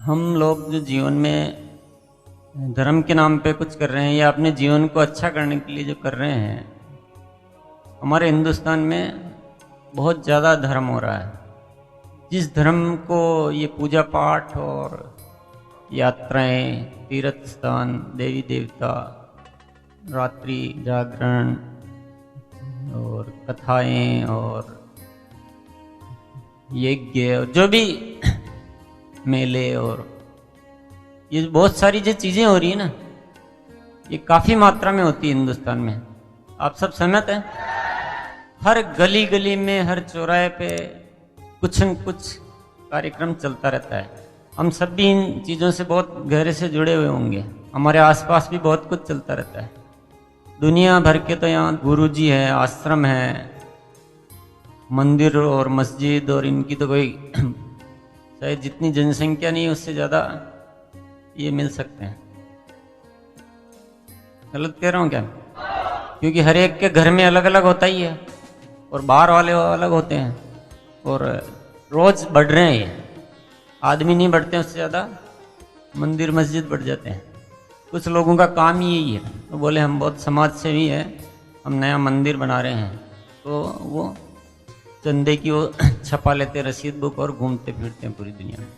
हम लोग जो जीवन में धर्म के नाम पे कुछ कर रहे हैं या अपने जीवन को अच्छा करने के लिए जो कर रहे हैं, हमारे हिंदुस्तान में बहुत ज़्यादा धर्म हो रहा है। जिस धर्म को ये पूजा पाठ और यात्राएं, तीर्थ स्थान, देवी देवता, रात्रि जागरण और कथाएं और यज्ञ और जो भी मेले और ये बहुत सारी जो चीज़ें हो रही है ना, ये काफ़ी मात्रा में होती है हिंदुस्तान में। आप सब सहमत हैं? हर गली गली में, हर चौराहे पे कुछ न कुछ कार्यक्रम चलता रहता है। हम सब भी इन चीज़ों से बहुत गहरे से जुड़े हुए होंगे। हमारे आसपास भी बहुत कुछ चलता रहता है। दुनिया भर के तो यहाँ गुरुजी है, आश्रम है, मंदिर और मस्जिद और इनकी तो कोई शायद जितनी जनसंख्या नहीं है उससे ज़्यादा ये मिल सकते हैं। गलत कह रहा हूँ क्या? क्योंकि हर एक के घर में अलग अलग होता ही है और बाहर वाले अलग होते हैं और रोज बढ़ रहे हैं। ये आदमी नहीं बढ़ते हैं, उससे ज़्यादा मंदिर मस्जिद बढ़ जाते हैं। कुछ लोगों का काम ही यही है, तो बोले हम बहुत समाज सेवी है, हम नया मंदिर बना रहे हैं, तो वो चंदे की वो छपा लेते रसीद बुक और घूमते फिरते हैं पूरी दुनिया में।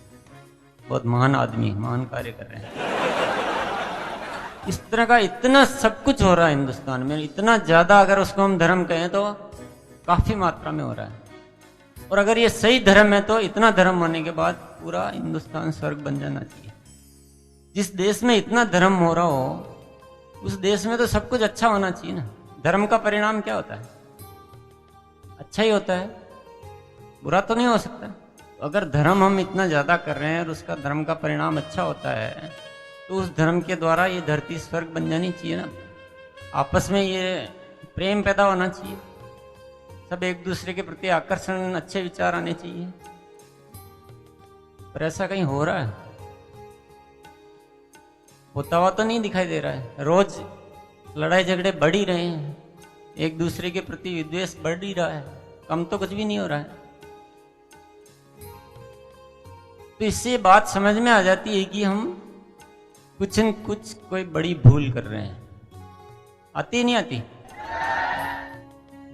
बहुत महान आदमी, महान कार्य कर रहे हैं। इस तरह का इतना सब कुछ हो रहा है हिंदुस्तान में, इतना ज़्यादा, अगर उसको हम धर्म कहें तो काफ़ी मात्रा में हो रहा है। और अगर ये सही धर्म है तो इतना धर्म होने के बाद पूरा हिंदुस्तान स्वर्ग बन जाना चाहिए। जिस देश में इतना धर्म हो रहा हो उस देश में तो सब कुछ अच्छा होना चाहिए ना। धर्म का परिणाम क्या होता है? अच्छा ही होता है, बुरा तो नहीं हो सकता। अगर धर्म हम इतना ज़्यादा कर रहे हैं और उसका धर्म का परिणाम अच्छा होता है तो उस धर्म के द्वारा ये धरती स्वर्ग बन जानी चाहिए ना। आपस में ये प्रेम पैदा होना चाहिए, सब एक दूसरे के प्रति आकर्षण, अच्छे विचार आने चाहिए। पर ऐसा कहीं हो रहा है? होता हुआ तो नहीं दिखाई दे रहा है। रोज लड़ाई झगड़े बढ़ ही रहे हैं, एक दूसरे के प्रति विद्वेष बढ़ ही रहा है, कम तो कुछ भी नहीं हो रहा है। तो इससे बात समझ में आ जाती है कि हम कुछ न कुछ कोई बड़ी भूल कर रहे हैं। आती नहीं आती?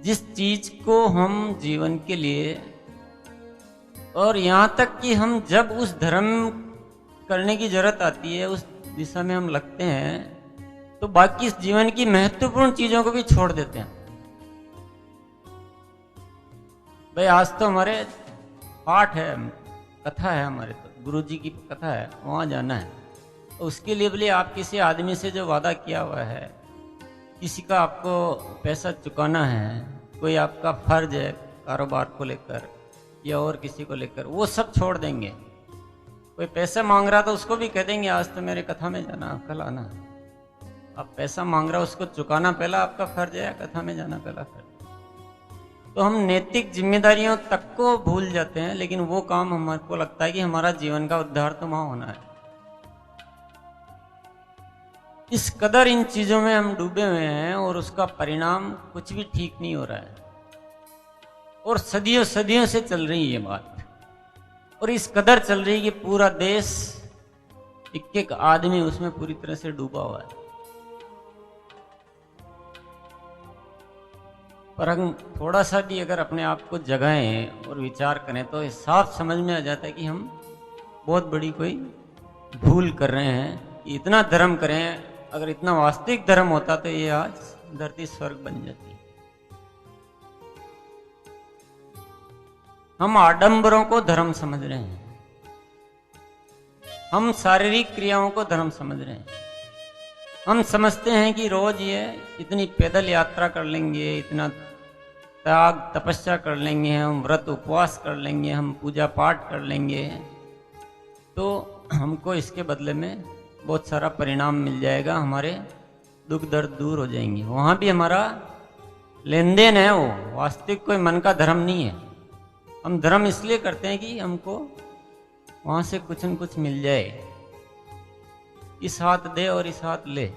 जिस चीज को हम जीवन के लिए, और यहाँ तक कि हम जब उस धर्म करने की जरूरत आती है, उस दिशा में हम लगते हैं, तो बाकी इस जीवन की महत्वपूर्ण चीजों को भी छोड़ देते हैं। भाई आज तो हमारे पाठ है, कथा है, हमारे तो गुरुजी की कथा है, वहाँ जाना है। तो उसके लिए बोले आप किसी आदमी से जो वादा किया हुआ है, किसी का आपको पैसा चुकाना है, कोई आपका फर्ज है कारोबार को लेकर या और किसी को लेकर, वो सब छोड़ देंगे। कोई पैसा मांग रहा तो उसको भी कह देंगे आज तो मेरे कथा में जाना, कल आना। आप पैसा मांग रहा उसको चुकाना पहला आपका फर्ज है या कथा में जाना पहला फर्ज? तो हम नैतिक जिम्मेदारियों तक को भूल जाते हैं, लेकिन वो काम हमारे को लगता है कि हमारा जीवन का उद्धार तो वहां होना है। इस कदर इन चीजों में हम डूबे हुए हैं और उसका परिणाम कुछ भी ठीक नहीं हो रहा है। और सदियों सदियों से चल रही है ये बात, और इस कदर चल रही है कि पूरा देश, एक एक आदमी उसमें पूरी तरह से डूबा हुआ है। पर हम थोड़ा सा भी अगर अपने आप को जगाएं और विचार करें तो साफ समझ में आ जाता है कि हम बहुत बड़ी कोई भूल कर रहे हैं। इतना धर्म करें, अगर इतना वास्तविक धर्म होता तो ये आज धरती स्वर्ग बन जाती। हम आडंबरों को धर्म समझ रहे हैं, हम शारीरिक क्रियाओं को धर्म समझ रहे हैं। हम समझते हैं कि रोज ये इतनी पैदल यात्रा कर लेंगे, इतना त्याग तपस्या कर लेंगे, हम व्रत उपवास कर लेंगे, हम पूजा पाठ कर लेंगे, तो हमको इसके बदले में बहुत सारा परिणाम मिल जाएगा, हमारे दुख दर्द दूर हो जाएंगे। वहाँ भी हमारा लेन देन है, वो वास्तविक कोई मन का धर्म नहीं है। हम धर्म इसलिए करते हैं कि हमको वहाँ से कुछ न कुछ मिल जाए। इस हाथ दे और इस हाथ ले,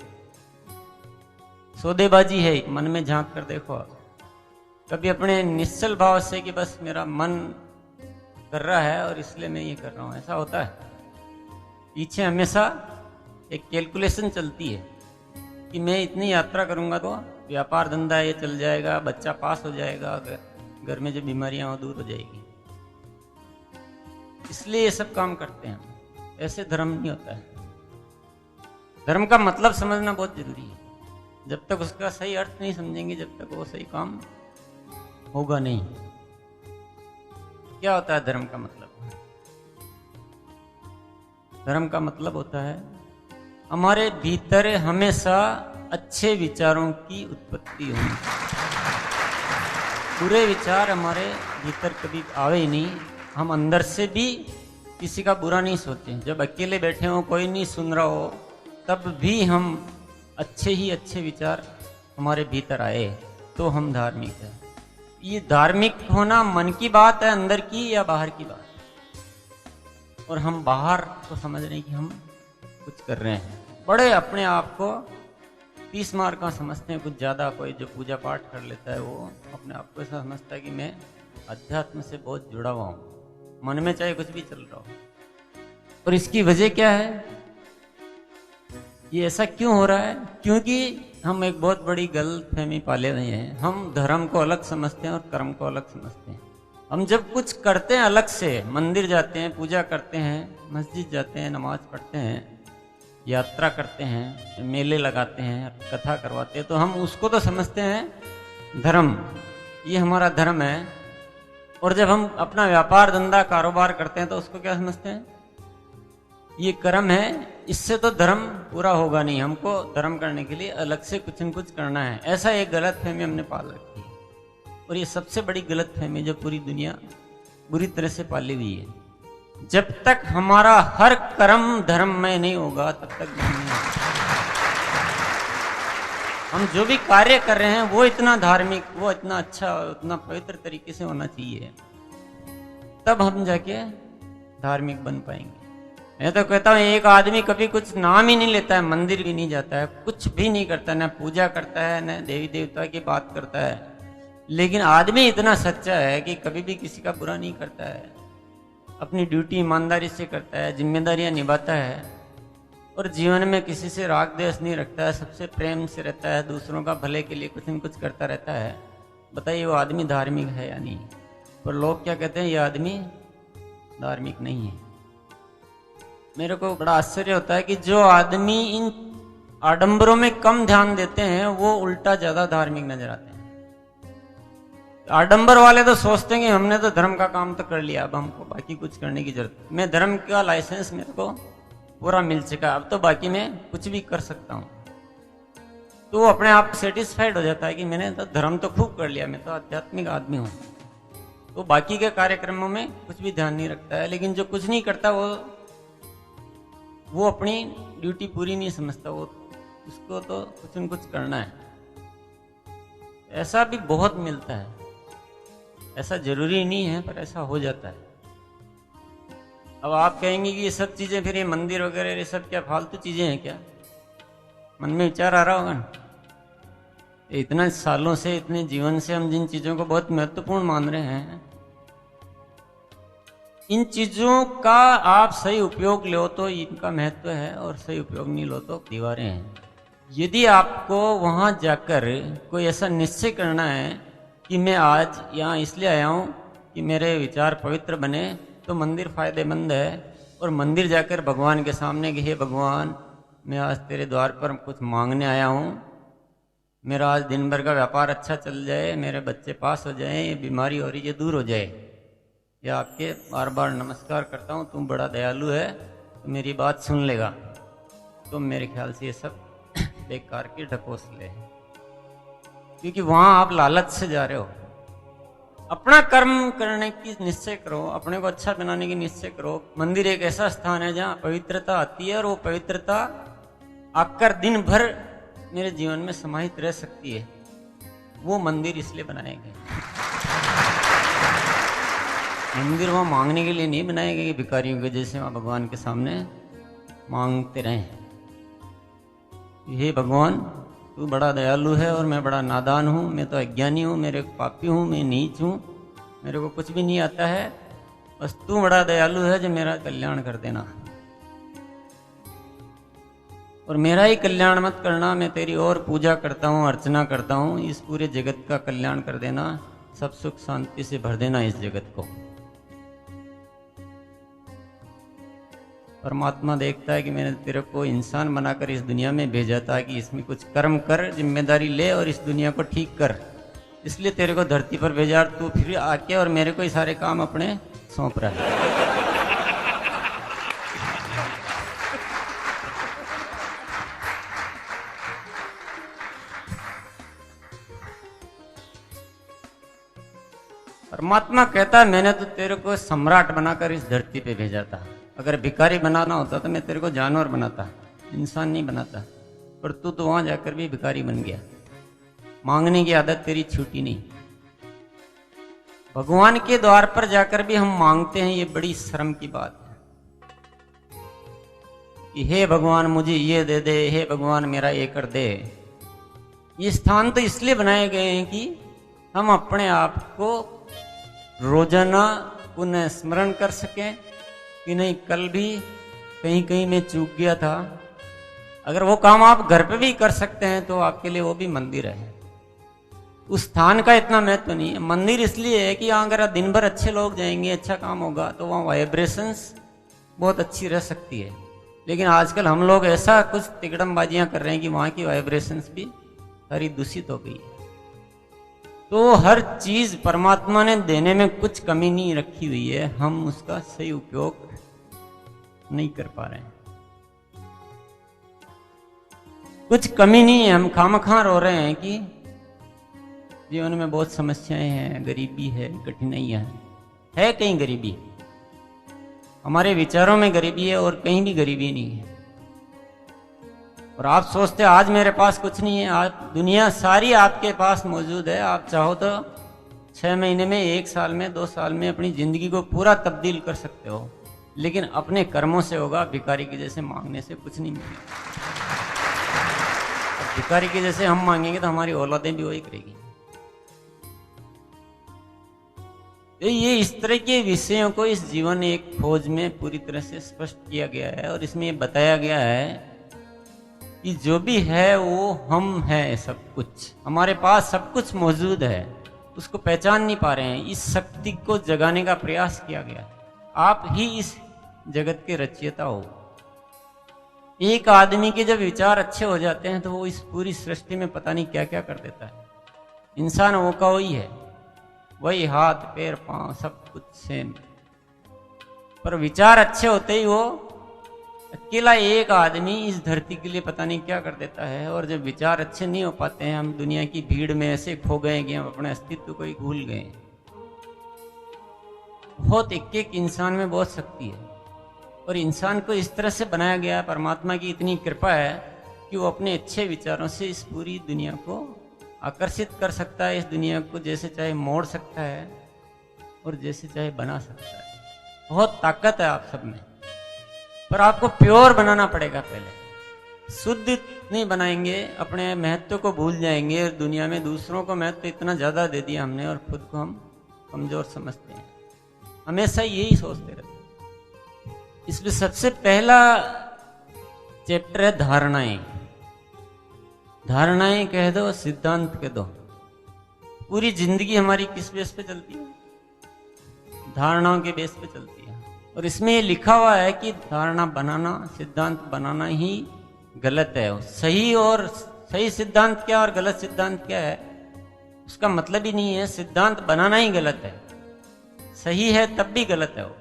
सौदेबाजी है। मन में झांक कर देखो आप कभी अपने निश्चल भाव से कि बस मेरा मन कर रहा है और इसलिए मैं ये कर रहा हूँ, ऐसा होता है? पीछे हमेशा एक कैलकुलेशन चलती है कि मैं इतनी यात्रा करूंगा तो व्यापार धंधा ये चल जाएगा, बच्चा पास हो जाएगा, घर में जो बीमारियां हो दूर हो जाएगी। इसलिए ये सब काम करते हैं। ऐसे धर्म नहीं होता है। धर्म का मतलब समझना बहुत जरूरी है। जब तक उसका सही अर्थ नहीं समझेंगे, जब तक वो सही काम होगा नहीं। क्या होता है धर्म का मतलब? धर्म का मतलब होता है हमारे भीतर हमेशा अच्छे विचारों की उत्पत्ति होनी। बुरे विचार हमारे भीतर कभी आवे ही नहीं। हम अंदर से भी किसी का बुरा नहीं सोचते। जब अकेले बैठे हो, कोई नहीं सुन रहा हो, तब भी हम अच्छे ही अच्छे विचार हमारे भीतर आए तो हम धार्मिक है। ये धार्मिक होना मन की बात है, अंदर की या बाहर की बात? और हम बाहर को समझ रहे हैं कि हम कुछ कर रहे हैं। बड़े अपने आप को 30 मार का समझते हैं, कुछ ज़्यादा। कोई जो पूजा पाठ कर लेता है वो अपने आप को ऐसा समझता है कि मैं अध्यात्म से बहुत जुड़ा हुआ हूँ, मन में चाहे कुछ भी चल रहा हो। और इसकी वजह क्या है? ये ऐसा क्यों हो रहा है? क्योंकि हम एक बहुत बड़ी गलतफहमी पाले हुए हैं। हम धर्म को अलग समझते हैं और कर्म को अलग समझते हैं। हम जब कुछ करते हैं अलग से, मंदिर जाते हैं, पूजा करते हैं, मस्जिद जाते हैं, नमाज पढ़ते हैं, यात्रा करते हैं, मेले लगाते हैं, कथा करवाते हैं, तो हम उसको तो समझते हैं धर्म, ये हमारा धर्म है। और जब हम अपना व्यापार धंधा कारोबार करते हैं तो उसको क्या समझते हैं? ये कर्म है, इससे तो धर्म पूरा होगा नहीं, हमको धर्म करने के लिए अलग से कुछ न कुछ करना है। ऐसा एक गलतफहमी हमने पाल रखी है। और ये सबसे बड़ी गलतफहमी जो पूरी दुनिया बुरी तरह से पाली हुई है। जब तक हमारा हर कर्म धर्म में नहीं होगा तब तक धर्म नहीं होगा। हम जो भी कार्य कर रहे हैं वो इतना धार्मिक, वो इतना अच्छा, उतना पवित्र तरीके से होना चाहिए, तब हम जाके धार्मिक बन पाएंगे। मैं तो कहता हूँ एक आदमी कभी कुछ नाम ही नहीं लेता है, मंदिर भी नहीं जाता है, कुछ भी नहीं करता, न पूजा करता है, न देवी देवता की बात करता है, लेकिन आदमी इतना सच्चा है कि कभी भी किसी का बुरा नहीं करता है, अपनी ड्यूटी ईमानदारी से करता है, जिम्मेदारियां निभाता है, और जीवन में किसी से राग द्वेष नहीं रखता है, सबसे प्रेम से रहता है, दूसरों का भले के लिए कुछ न कुछ करता रहता है। बताइए वो आदमी धार्मिक है या नहीं? पर लोग क्या कहते हैं? ये आदमी धार्मिक नहीं है। मेरे को बड़ा आश्चर्य होता है कि जो आदमी इन आडंबरों में कम ध्यान देते हैं वो उल्टा ज्यादा धार्मिक नजर आते हैं। आडंबर वाले तो सोचते हैं कि हमने तो धर्म का काम तो कर लिया, अब हमको बाकी कुछ करने की जरूरत, मैं धर्म का लाइसेंस मेरे को पूरा मिल चुका, अब तो बाकी मैं कुछ भी कर सकता हूँ। तो वो अपने आप सेटिस्फाइड हो जाता है कि मैंने तो धर्म तो खूब कर लिया, मैं तो आध्यात्मिक आदमी हूँ। तो बाकी के कार्यक्रमों में कुछ भी ध्यान नहीं रखता है। लेकिन जो कुछ नहीं करता वो अपनी ड्यूटी पूरी नहीं समझता, वो उसको तो कुछ न कुछ करना है। ऐसा भी बहुत मिलता है, ऐसा जरूरी नहीं है पर ऐसा हो जाता है। अब आप कहेंगे कि ये सब चीजें, फिर ये मंदिर वगैरह ये सब क्या फालतू चीजें हैं क्या? मन में विचार आ रहा होगा ना, इतना सालों से, इतने जीवन से हम जिन चीजों को बहुत महत्वपूर्ण मान रहे हैं, इन चीजों का आप सही उपयोग लो तो इनका महत्व है, और सही उपयोग नहीं लो तो दीवारें हैं। यदि आपको वहां जाकर कोई ऐसा निश्चय करना है कि मैं आज यहाँ इसलिए आया हूँ कि मेरे विचार पवित्र बने, तो मंदिर फायदेमंद है। और मंदिर जाकर भगवान के सामने कि हे भगवान, मैं आज तेरे द्वार पर कुछ मांगने आया हूँ, मेरा आज दिन भर का व्यापार अच्छा चल जाए, मेरे बच्चे पास हो जाएं, ये बीमारी हो रही है दूर हो जाए, या आपके बार बार नमस्कार करता हूँ, तुम बड़ा दयालु है, तो मेरी बात सुन लेगा। तो मेरे ख्याल से ये सब बेकार की ढकोसले है, क्योंकि वहां आप लालच से जा रहे हो। अपना कर्म करने की निश्चय करो, अपने को अच्छा बनाने की निश्चय करो। मंदिर एक ऐसा स्थान है जहाँ पवित्रता आती है, और वो पवित्रता आकर दिन भर मेरे जीवन में समाहित रह सकती है। वो मंदिर इसलिए बनाए गए। मंदिर वहाँ मांगने के लिए नहीं बनाए गए, भिखारियों के जैसे वहाँ भगवान के सामने मांगते रहें, हे भगवान तू बड़ा दयालु है और मैं बड़ा नादान हूँ, मैं तो अज्ञानी हूँ, मेरे पापी हूँ, मैं नीच हूँ, मेरे को कुछ भी नहीं आता है, बस तू बड़ा दयालु है जो मेरा कल्याण कर देना। और मेरा ही कल्याण मत करना, मैं तेरी और पूजा करता हूँ, अर्चना करता हूँ, इस पूरे जगत का कल्याण कर देना, सब सुख शांति से भर देना इस जगत को। परमात्मा देखता है कि मैंने तेरे को इंसान बनाकर इस दुनिया में भेजा था कि इसमें कुछ कर्म कर, जिम्मेदारी ले और इस दुनिया को ठीक कर, इसलिए तेरे को धरती पर भेजा। तू फिर आके और मेरे को ये सारे काम अपने सौंप रहा है। परमात्मा कहता है मैंने तो तेरे को सम्राट बनाकर इस धरती पे भेजा था। अगर भिखारी बनाना होता तो मैं तेरे को जानवर बनाता, इंसान नहीं बनाता। पर तू तो वहां जाकर भी भिखारी बन गया। मांगने की आदत तेरी छूटी नहीं। भगवान के द्वार पर जाकर भी हम मांगते हैं, ये बड़ी शर्म की बात है कि हे भगवान मुझे ये दे दे, हे भगवान मेरा ये कर दे। ये स्थान तो इसलिए बनाए गए हैं कि हम अपने आप को रोजाना पुनः स्मरण कर सकें कि नहीं कल भी कहीं कहीं मैं चूक गया था। अगर वो काम आप घर पे भी कर सकते हैं तो आपके लिए वो भी मंदिर है। उस स्थान का इतना महत्व तो नहीं है। मंदिर इसलिए है कि यहाँ अगर दिन भर अच्छे लोग जाएंगे, अच्छा काम होगा तो वहाँ वाइब्रेशंस बहुत अच्छी रह सकती है। लेकिन आजकल हम लोग ऐसा कुछ तिकड़मबाजियां कर रहे हैं कि वहाँ की वाइब्रेशंस भी सारी दूषित हो गई है। तो हर चीज परमात्मा ने देने में कुछ कमी नहीं रखी हुई है, हम उसका सही उपयोग नहीं कर पा रहे हैं। कुछ कमी नहीं है, हम खामखा रो रहे हैं कि जीवन में बहुत समस्याएं हैं, गरीबी है, कठिनाइयां हैं। है कहीं गरीबी? हमारे विचारों में गरीबी है और कहीं भी गरीबी नहीं है। और आप सोचते आज मेरे पास कुछ नहीं है, आज दुनिया सारी आपके पास मौजूद है। आप चाहो तो 6 महीने में, 1 साल में, 2 साल में अपनी जिंदगी को पूरा तब्दील कर सकते हो, लेकिन अपने कर्मों से होगा। भिखारी के जैसे मांगने से कुछ नहीं मिलेगा। भिखारी के जैसे हम मांगेंगे तो हमारी औलादें भी वही करेगी। तो ये इस तरह के विषयों को इस जीवन एक खोज में पूरी तरह से स्पष्ट किया गया है और इसमें बताया गया है कि जो भी है वो हम हैं। सब कुछ हमारे पास, सब कुछ मौजूद है, उसको पहचान नहीं पा रहे हैं। इस शक्ति को जगाने का प्रयास किया गया। आप ही इस जगत के रचयिता हो। एक आदमी के जब विचार अच्छे हो जाते हैं तो वो इस पूरी सृष्टि में पता नहीं क्या क्या कर देता है। इंसान वो का वही है, वही हाथ पैर पांव सब कुछ सेम, पर विचार अच्छे होते ही वो अकेला एक आदमी इस धरती के लिए पता नहीं क्या कर देता है। और जब विचार अच्छे नहीं हो पाते हैं, हम दुनिया की भीड़ में ऐसे खो गए कि हम अपने अस्तित्व को ही भूल गए। बहुत एक इंसान में बहुत शक्ति है और इंसान को इस तरह से बनाया गया है। परमात्मा की इतनी कृपा है कि वो अपने अच्छे विचारों से इस पूरी दुनिया को आकर्षित कर सकता है। इस दुनिया को जैसे चाहे मोड़ सकता है और जैसे चाहे बना सकता है। बहुत ताकत है आप सब में, पर आपको प्योर बनाना पड़ेगा। पहले शुद्ध नहीं बनाएंगे, अपने महत्व को भूल जाएंगे। और दुनिया में दूसरों को महत्व इतना ज्यादा दे दिया हमने और खुद को हम कमजोर समझते हैं। हमेशा यही सोचते रहते हैं। इसलिए सबसे पहला चैप्टर है धारणाएं। धारणाएं कह दो, सिद्धांत कह दो। पूरी जिंदगी हमारी किस बेस पे चलती है? धारणाओं के बेस पे चलती है। और इसमें ये लिखा हुआ है कि धारणा बनाना, सिद्धांत बनाना ही गलत है। सही और सही सिद्धांत क्या और गलत सिद्धांत क्या है उसका मतलब ही नहीं है। सिद्धांत बनाना ही गलत है, सही है तब भी गलत है। वो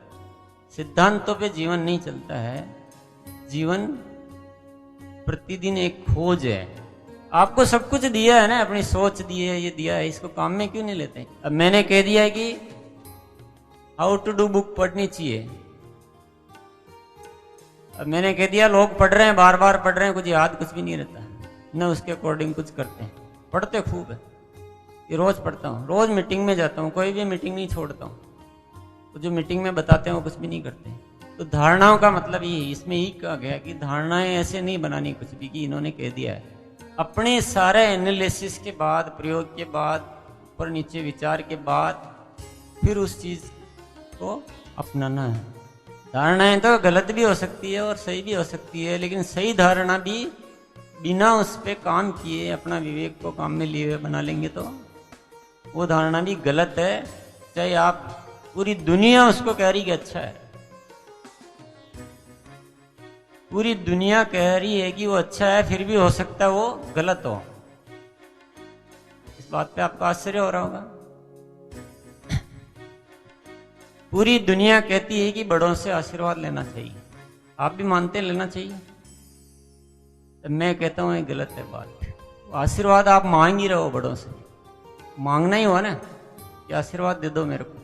सिद्धांतों पे जीवन नहीं चलता है। जीवन प्रतिदिन एक खोज है। आपको सब कुछ दिया है ना, अपनी सोच दी है, ये दिया है, इसको काम में क्यों नहीं लेते? अब मैंने कह दिया है कि हाउ टू डू बुक पढ़नी चाहिए। अब मैंने कह दिया लोग पढ़ रहे हैं, बार बार पढ़ रहे हैं, कुछ याद कुछ भी नहीं रहता, न उसके अकॉर्डिंग कुछ करते हैं। पढ़ते खूब है, ये रोज पढ़ता हूँ, रोज मीटिंग में जाता हूँ, कोई भी मीटिंग नहीं छोड़ता हूँ। तो जो मीटिंग में बताते हैं वो कुछ भी नहीं करते। तो धारणाओं का मतलब ये है, इसमें ही कहा गया कि धारणाएं ऐसे नहीं बनानी कुछ भी कि इन्होंने कह दिया है। अपने सारे एनालिसिस के बाद, प्रयोग के बाद, ऊपर नीचे विचार के बाद फिर उस चीज को अपनाना है। धारणाएं तो गलत भी हो सकती है और सही भी हो सकती है, लेकिन सही धारणा भी बिना उस पर काम किए अपना विवेक को काम में लिए हुए बना लेंगे तो वो धारणा भी गलत है, चाहे आप पूरी दुनिया उसको कह रही कि अच्छा है, पूरी दुनिया कह रही है कि वो अच्छा है, फिर भी हो सकता है वो गलत हो। इस बात पे आपको आश्चर्य हो रहा होगा। पूरी दुनिया कहती है कि बड़ों से आशीर्वाद लेना चाहिए, आप भी मानते हैं लेना चाहिए, तो मैं कहता हूं ये गलत है बात। आशीर्वाद आप मांग ही रहो, बड़ों से मांगना ही हुआ ना कि आशीर्वाद दे दो मेरे को,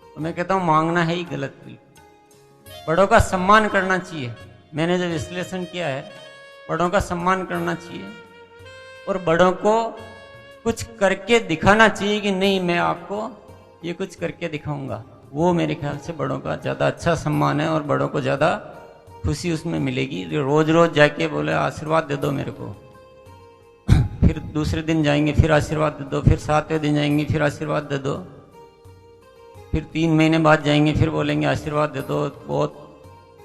तो मैं कहता हूं मांगना है ही गलत। बिल्कुल बड़ों का सम्मान करना चाहिए। मैंने जो विश्लेषण किया है, बड़ों का सम्मान करना चाहिए और बड़ों को कुछ करके दिखाना चाहिए कि नहीं मैं आपको ये कुछ करके दिखाऊंगा। वो मेरे ख्याल से बड़ों का ज़्यादा अच्छा सम्मान है और बड़ों को ज़्यादा खुशी उसमें मिलेगी। रोज रोज जाके बोले आशीर्वाद दे दो मेरे को, फिर दूसरे दिन जाएंगे फिर आशीर्वाद दे दो, फिर 7वें दिन जाएंगे फिर आशीर्वाद दे दो, फिर 3 महीने बाद जाएंगे फिर बोलेंगे आशीर्वाद दे दो, बहुत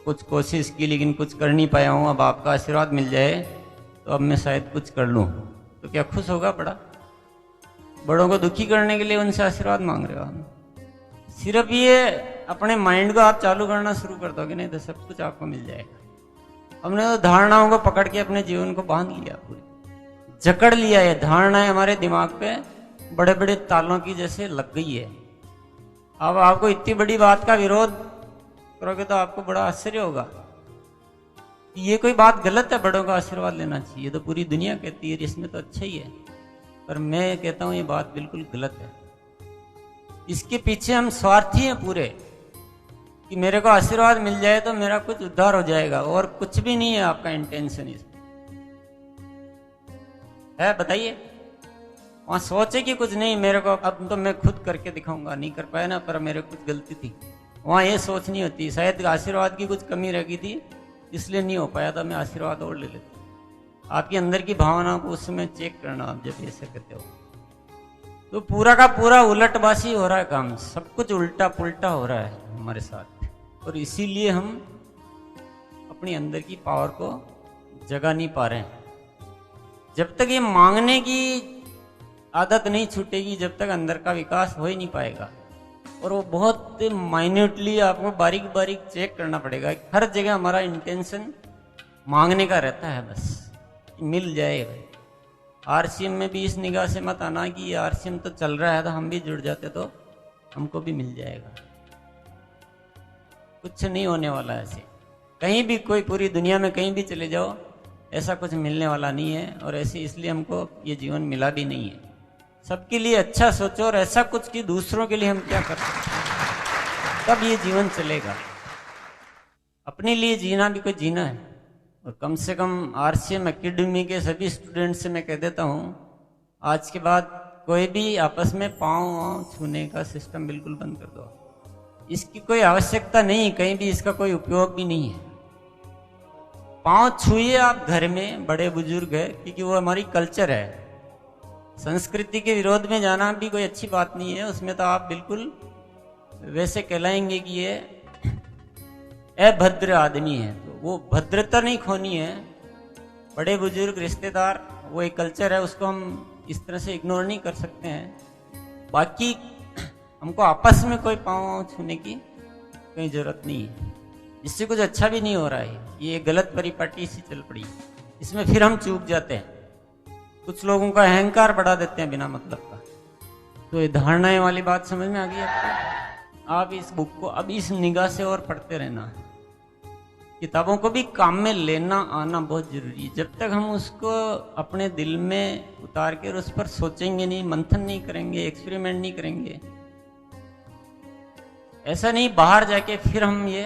कुछ कोशिश की लेकिन कुछ कर नहीं पाया हूँ, अब आपका आशीर्वाद मिल जाए तो अब मैं शायद कुछ कर लूँ। तो क्या खुश होगा बड़ा? बड़ों को दुखी करने के लिए उनसे आशीर्वाद मांग रहे हो हम। सिर्फ ये अपने माइंड को आप चालू करना शुरू कर दोगे नहीं तो सब कुछ आपको मिल जाएगा। हमने तो धारणाओं को पकड़ के अपने जीवन को बांध लिया, पूरी जकड़ लिया। ये धारणाएं हमारे दिमाग पे बड़े बड़े तालों की जैसे लग गई है। अब आपको इतनी बड़ी बात का विरोध करोगे तो आपको बड़ा आश्चर्य होगा कि ये कोई बात गलत है, बड़ों का आशीर्वाद लेना चाहिए, तो पूरी दुनिया कहती है इसमें तो अच्छा ही है, पर मैं कहता हूं ये बात बिल्कुल गलत है। इसके पीछे हम स्वार्थी हैं पूरे कि मेरे को आशीर्वाद मिल जाए तो मेरा कुछ उद्धार हो जाएगा, और कुछ भी नहीं है आपका इंटेंशन इसमें है। बताइए, वहां सोचे कि कुछ नहीं मेरे को अब तो मैं खुद करके दिखाऊंगा, नहीं कर पाया ना पर मेरे कुछ गलती थी, वहां ये सोच नहीं होती शायद आशीर्वाद की कुछ कमी रह गई थी इसलिए नहीं हो पाया था, मैं आशीर्वाद और ले लेता। आपके अंदर की भावना को उस समय चेक करना, आप जब ऐसे कहते हो तो पूरा का पूरा उलटबासी हो रहा है काम, सब कुछ उल्टा पुल्टा हो रहा है हमारे साथ, और इसीलिए हम अपनी अंदर की पावर को जगा नहीं पा रहे हैं। जब तक ये मांगने की आदत नहीं छूटेगी जब तक अंदर का विकास हो ही नहीं पाएगा। और वो बहुत माइन्यूटली आपको बारीक बारीक चेक करना पड़ेगा। हर जगह हमारा इंटेंशन मांगने का रहता है, बस मिल जाए भाई। आरसीएम में भी इस निगाह से मत आना कि ये आरसीएम तो चल रहा है तो हम भी जुड़ जाते तो हमको भी मिल जाएगा। कुछ नहीं होने वाला ऐसे, कहीं भी कोई पूरी दुनिया में कहीं भी चले जाओ ऐसा कुछ मिलने वाला नहीं है, और ऐसे इसलिए हमको ये जीवन मिला भी नहीं है। सबके लिए अच्छा सोचो और ऐसा कुछ कि दूसरों के लिए हम क्या कर सकते हैं, तब ये जीवन चलेगा। अपने लिए जीना भी कोई जीना है। और कम से कम आरसीएम एकेडमी के सभी स्टूडेंट से मैं कह देता हूँ आज के बाद कोई भी आपस में पाँव छूने का सिस्टम बिल्कुल बंद कर दो। इसकी कोई आवश्यकता नहीं, कहीं भी इसका कोई उपयोग भी नहीं है। पाँव छुइए आप घर में, बड़े बुजुर्ग है, क्योंकि वो हमारी कल्चर है। संस्कृति के विरोध में जाना भी कोई अच्छी बात नहीं है, उसमें तो आप बिल्कुल वैसे कहलाएंगे कि ये अभद्र आदमी है। तो वो भद्रता नहीं खोनी है। बड़े बुजुर्ग रिश्तेदार वो एक कल्चर है, उसको हम इस तरह से इग्नोर नहीं कर सकते हैं। बाकी हमको आपस में कोई पाँव छूने की कोई जरूरत नहीं है, इससे कुछ अच्छा भी नहीं हो रहा है। ये गलत परिपाटी सी चल पड़ी, इसमें फिर हम चूक जाते हैं। कुछ लोगों का अहंकार बढ़ा देते हैं बिना मतलब का। तो ये धारणाएं वाली बात समझ में आ गई आपको? आप इस बुक को अब इस निगाह से और पढ़ते रहना। किताबों को भी काम में लेना आना बहुत जरूरी है। जब तक हम उसको अपने दिल में उतार के उस पर सोचेंगे नहीं, मंथन नहीं करेंगे, एक्सपेरिमेंट नहीं करेंगे, ऐसा नहीं बाहर जाके फिर हम ये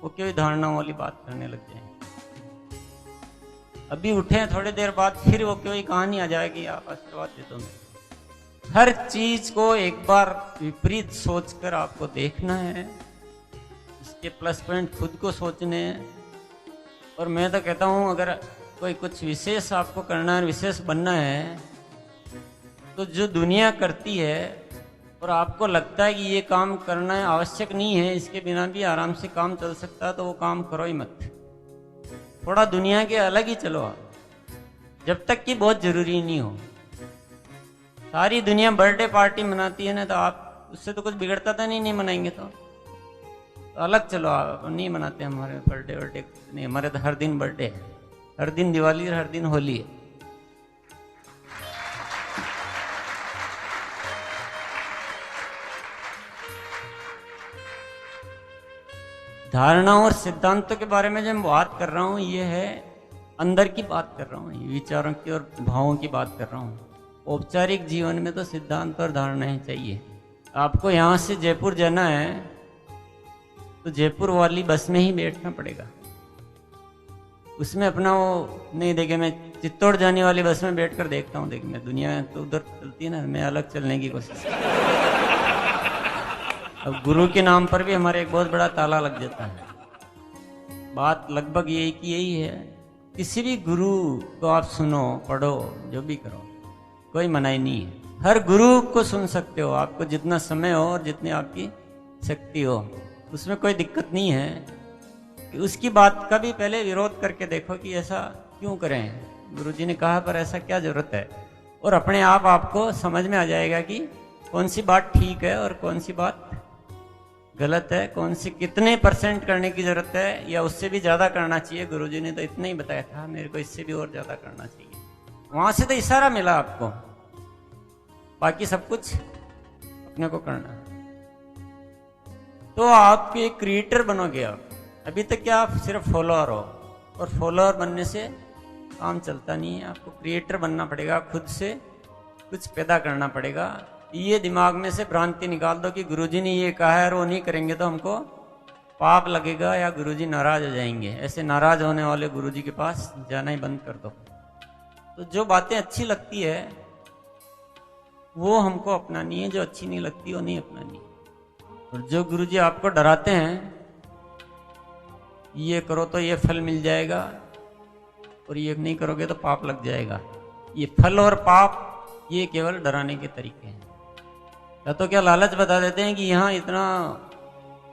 वो कोई धारणाओं वाली बात करने लग जाएंगे। अभी उठे थोड़ी देर बाद फिर वो कोई कहानी आ जाएगी, आप आशीर्वाद दे दो। हर चीज को एक बार विपरीत सोचकर आपको देखना है, इसके प्लस पॉइंट खुद को सोचने हैं। और मैं तो कहता हूँ अगर कोई कुछ विशेष आपको करना है, विशेष बनना है, तो जो दुनिया करती है और आपको लगता है कि ये काम करना आवश्यक नहीं है, इसके बिना भी आराम से काम चल सकता है, तो वो काम करो ही मत। थोड़ा दुनिया के अलग ही चलो आप, जब तक कि बहुत जरूरी नहीं हो। सारी दुनिया बर्थडे पार्टी मनाती है ना, तो आप उससे तो कुछ बिगड़ता था नहीं मनाएंगे तो अलग चलो। आप नहीं मनाते हमारे बर्थडे नहीं, हमारे तो हर दिन बर्थडे है, हर दिन दिवाली है, हर दिन होली है। धारणाओं और सिद्धांतों के बारे में जो मैं बात कर रहा हूं, ये है अंदर की बात कर रहा हूं, विचारों की और भावों की बात कर रहा हूं। औपचारिक जीवन में तो सिद्धांत और धारणाएं चाहिए। आपको यहाँ से जयपुर जाना है तो जयपुर वाली बस में ही बैठना पड़ेगा। उसमें अपना वो नहीं देखे, मैं चित्तौड़ जाने वाली बस में बैठकर देखता हूँ, मैं दुनिया तो उधर चलती है ना, मैं अलग चलने की कोशिश। अब गुरु के नाम पर भी हमारे एक बहुत बड़ा ताला लग जाता है। बात लगभग यही की यही है, किसी भी गुरु को आप सुनो, पढ़ो, जो भी करो, कोई मनाही नहीं है। हर गुरु को सुन सकते हो, आपको जितना समय हो और जितनी आपकी शक्ति हो, उसमें कोई दिक्कत नहीं है। कि उसकी बात का भी पहले विरोध करके देखो कि ऐसा क्यों करें, गुरुजी ने कहा पर ऐसा क्या जरूरत है, और अपने आप आपको समझ में आ जाएगा कि कौन सी बात ठीक है और कौन सी बात गलत है, कौन सी कितने % करने की जरूरत है, या उससे भी ज्यादा करना चाहिए। गुरुजी ने तो इतना ही बताया था, मेरे को इससे भी और ज्यादा करना चाहिए। वहां से तो इशारा मिला आपको, बाकी सब कुछ अपने को करना। तो आप एक क्रिएटर बनोगे। आप अभी तक क्या आप सिर्फ फॉलोअर हो, और फॉलोअर बनने से काम चलता नहीं है, आपको क्रिएटर बनना पड़ेगा। खुद से कुछ पैदा करना पड़ेगा। ये दिमाग में से भ्रांति निकाल दो कि गुरुजी ने ये कहा है और वो नहीं करेंगे तो हमको पाप लगेगा या गुरुजी नाराज हो जाएंगे। ऐसे नाराज होने वाले गुरुजी के पास जाना ही बंद कर दो। तो जो बातें अच्छी लगती है वो हमको अपनानी है, जो अच्छी नहीं लगती वो नहीं अपनानी। और जो गुरुजी आपको डराते हैं, ये करो तो ये फल मिल जाएगा और ये नहीं करोगे तो पाप लग जाएगा, ये फल और पाप ये केवल डराने के तरीके हैं। या तो क्या लालच बता देते हैं कि यहाँ इतना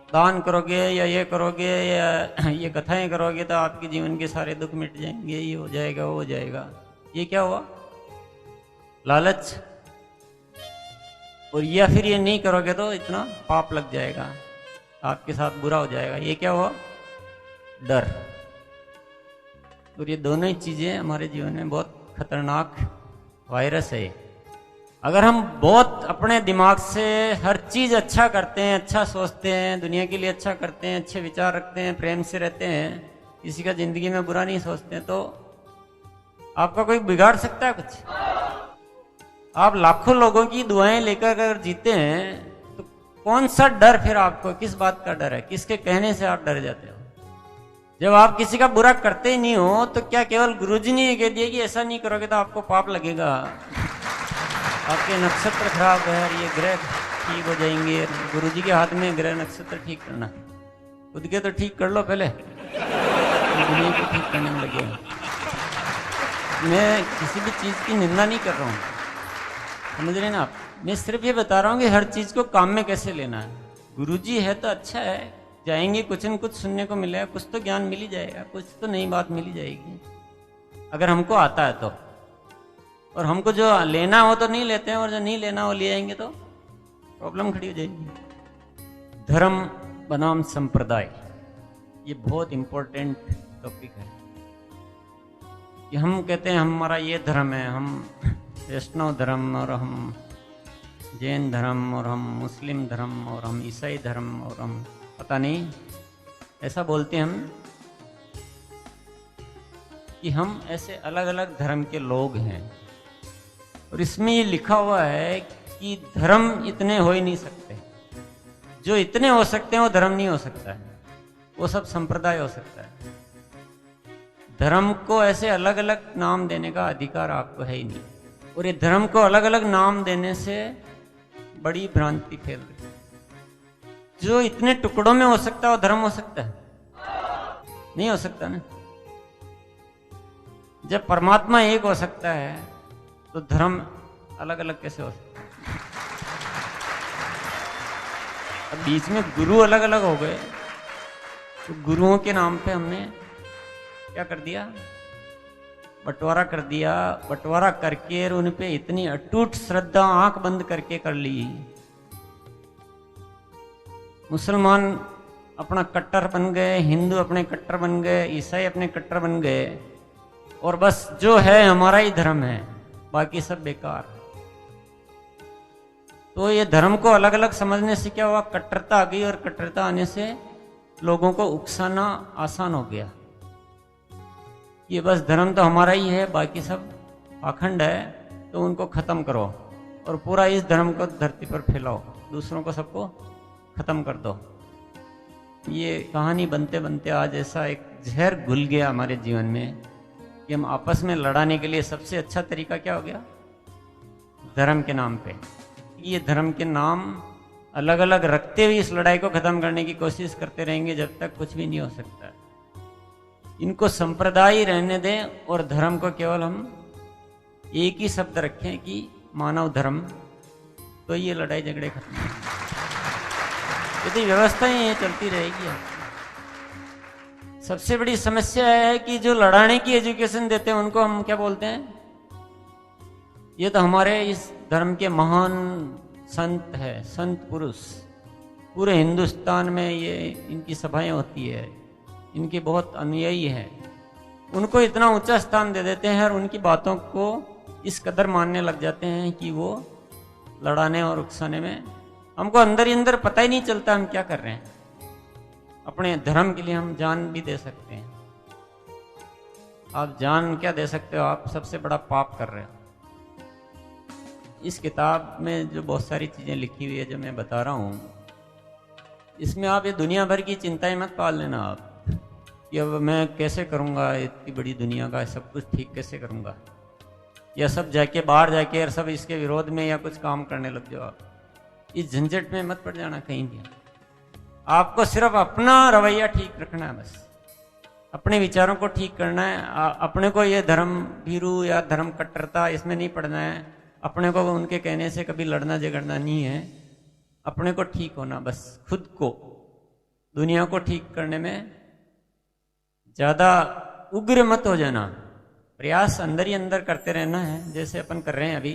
दान करोगे या ये करोगे या ये कथाएं करोगे तो आपके जीवन के सारे दुख मिट जाएंगे, ये हो जाएगा वो हो जाएगा। ये क्या हुआ? लालच। और या फिर ये नहीं करोगे तो इतना पाप लग जाएगा, आपके साथ बुरा हो जाएगा। ये क्या हुआ? डर। और ये दोनों ही चीजें हमारे जीवन में बहुत खतरनाक वायरस है। अगर हम बहुत अपने दिमाग से हर चीज अच्छा करते हैं, अच्छा सोचते हैं, दुनिया के लिए अच्छा करते हैं, अच्छे विचार रखते हैं, प्रेम से रहते हैं, किसी का जिंदगी में बुरा नहीं सोचते हैं, तो आपका कोई बिगाड़ सकता है कुछ? आप लाखों लोगों की दुआएं लेकर अगर जीते हैं तो कौन सा डर फिर आपको? किस बात का डर है? किसके कहने से आप डर जाते हो? जब आप किसी का बुरा करते ही नहीं हो तो क्या केवल गुरुजी ने ये कह दिया कि ऐसा नहीं करोगे तो आपको पाप लगेगा, आपके नक्षत्र खराब है, ये ग्रह ठीक हो जाएंगे? गुरुजी के हाथ में ग्रह नक्षत्र ठीक करना, खुद के तो ठीक कर लो पहले, दुनिया को ठीक करने में लगे। मैं किसी भी चीज की निंदा नहीं कर रहा हूँ, समझ रहे ना आप? मैं सिर्फ ये बता रहा हूँ कि हर चीज को काम में कैसे लेना है। गुरुजी है तो अच्छा है, जाएंगे कुछ न कुछ सुनने को मिलेगा, कुछ तो ज्ञान मिल ही जाएगा, कुछ तो नई बात मिल ही जाएगी अगर हमको आता है तो। और हमको जो लेना हो तो नहीं लेते हैं, और जो नहीं लेना हो ले आएंगे तो प्रॉब्लम खड़ी हो जाएगी। धर्म बनाम संप्रदाय, ये बहुत इंपॉर्टेंट टॉपिक है। कि हम कहते हैं हमारा ये धर्म है, हम वैष्णव धर्म, और हम जैन धर्म, और हम मुस्लिम धर्म, और हम ईसाई धर्म, और हम पता नहीं ऐसा बोलते हैं हम कि हम ऐसे अलग अलग धर्म के लोग हैं। और इसमें ये लिखा हुआ है कि धर्म इतने हो ही नहीं सकते, जो इतने हो सकते हैं वो धर्म नहीं हो सकता है, वो सब संप्रदाय हो सकता है। धर्म को ऐसे अलग अलग नाम देने का अधिकार आपको है ही नहीं। और ये धर्म को अलग अलग नाम देने से बड़ी भ्रांति फैल रही है। जो इतने टुकड़ों में हो सकता है वो धर्म हो सकता है? नहीं हो सकता ना। जब परमात्मा एक हो सकता है तो धर्म अलग अलग कैसे हो सकता है? अब बीच में गुरु अलग अलग हो गए, तो गुरुओं के नाम पे हमने क्या कर दिया, बंटवारा कर दिया। बंटवारा करके उन पे इतनी अटूट श्रद्धा आंख बंद करके कर ली। मुसलमान अपना कट्टर बन गए, हिंदू अपने कट्टर बन गए, ईसाई अपने कट्टर बन गए, और बस जो है हमारा ही धर्म है, बाकी सब बेकार। तो ये धर्म को अलग अलग समझने से क्या हुआ, कट्टरता आ गई, और कट्टरता आने से लोगों को उकसाना आसान हो गया। ये बस धर्म तो हमारा ही है, बाकी सब पाखंड है, तो उनको खत्म करो और पूरा इस धर्म को धरती पर फैलाओ, दूसरों को सबको खत्म कर दो। ये कहानी बनते बनते आज ऐसा एक जहर घुल गया हमारे जीवन में कि हम आपस में लड़ाने के लिए सबसे अच्छा तरीका क्या हो गया, धर्म के नाम पे। ये धर्म के नाम अलग अलग रखते हुए इस लड़ाई को खत्म करने की कोशिश करते रहेंगे जब तक कुछ भी नहीं हो सकता। इनको संप्रदाय रहने दें और धर्म को केवल हम एक ही शब्द रखें कि मानव धर्म, तो ये लड़ाई झगड़े खत्म होंगे। यदि व्यवस्था ही चलती रहेगी। सबसे बड़ी समस्या है कि जो लड़ाने की एजुकेशन देते हैं उनको हम क्या बोलते हैं, ये तो हमारे इस धर्म के महान संत है, संत पुरुष। पूरे हिंदुस्तान में ये इनकी सभाएं होती है, इनके बहुत अनुयायी हैं। उनको इतना ऊंचा स्थान दे देते हैं और उनकी बातों को इस कदर मानने लग जाते हैं कि वो लड़ाने और उकसाने में, हमको अंदर ही अंदर पता ही नहीं चलता हम क्या कर रहे हैं। अपने धर्म के लिए हम जान भी दे सकते हैं। आप जान क्या दे सकते हो, आप सबसे बड़ा पाप कर रहे हो। इस किताब में जो बहुत सारी चीज़ें लिखी हुई है जो मैं बता रहा हूँ, इसमें आप ये दुनिया भर की चिंताएं मत पाल लेना आप कि अब मैं कैसे करूँगा, इतनी बड़ी दुनिया का सब कुछ ठीक कैसे करूँगा, या सब जाके बाहर जाके और सब इसके विरोध में या कुछ काम करने लग जाओ। आप इस झंझट में मत पड़ जाना कहीं भी। आपको सिर्फ अपना रवैया ठीक रखना है, बस अपने विचारों को ठीक करना है। अपने को ये धर्म भीरू या धर्म कट्टरता इसमें नहीं पड़ना है। अपने को उनके कहने से कभी लड़ना झगड़ना नहीं है। अपने को ठीक होना, बस खुद को, दुनिया को ठीक करने में ज्यादा उग्र मत हो जाना। प्रयास अंदर ही अंदर करते रहना है, जैसे अपन कर रहे हैं अभी।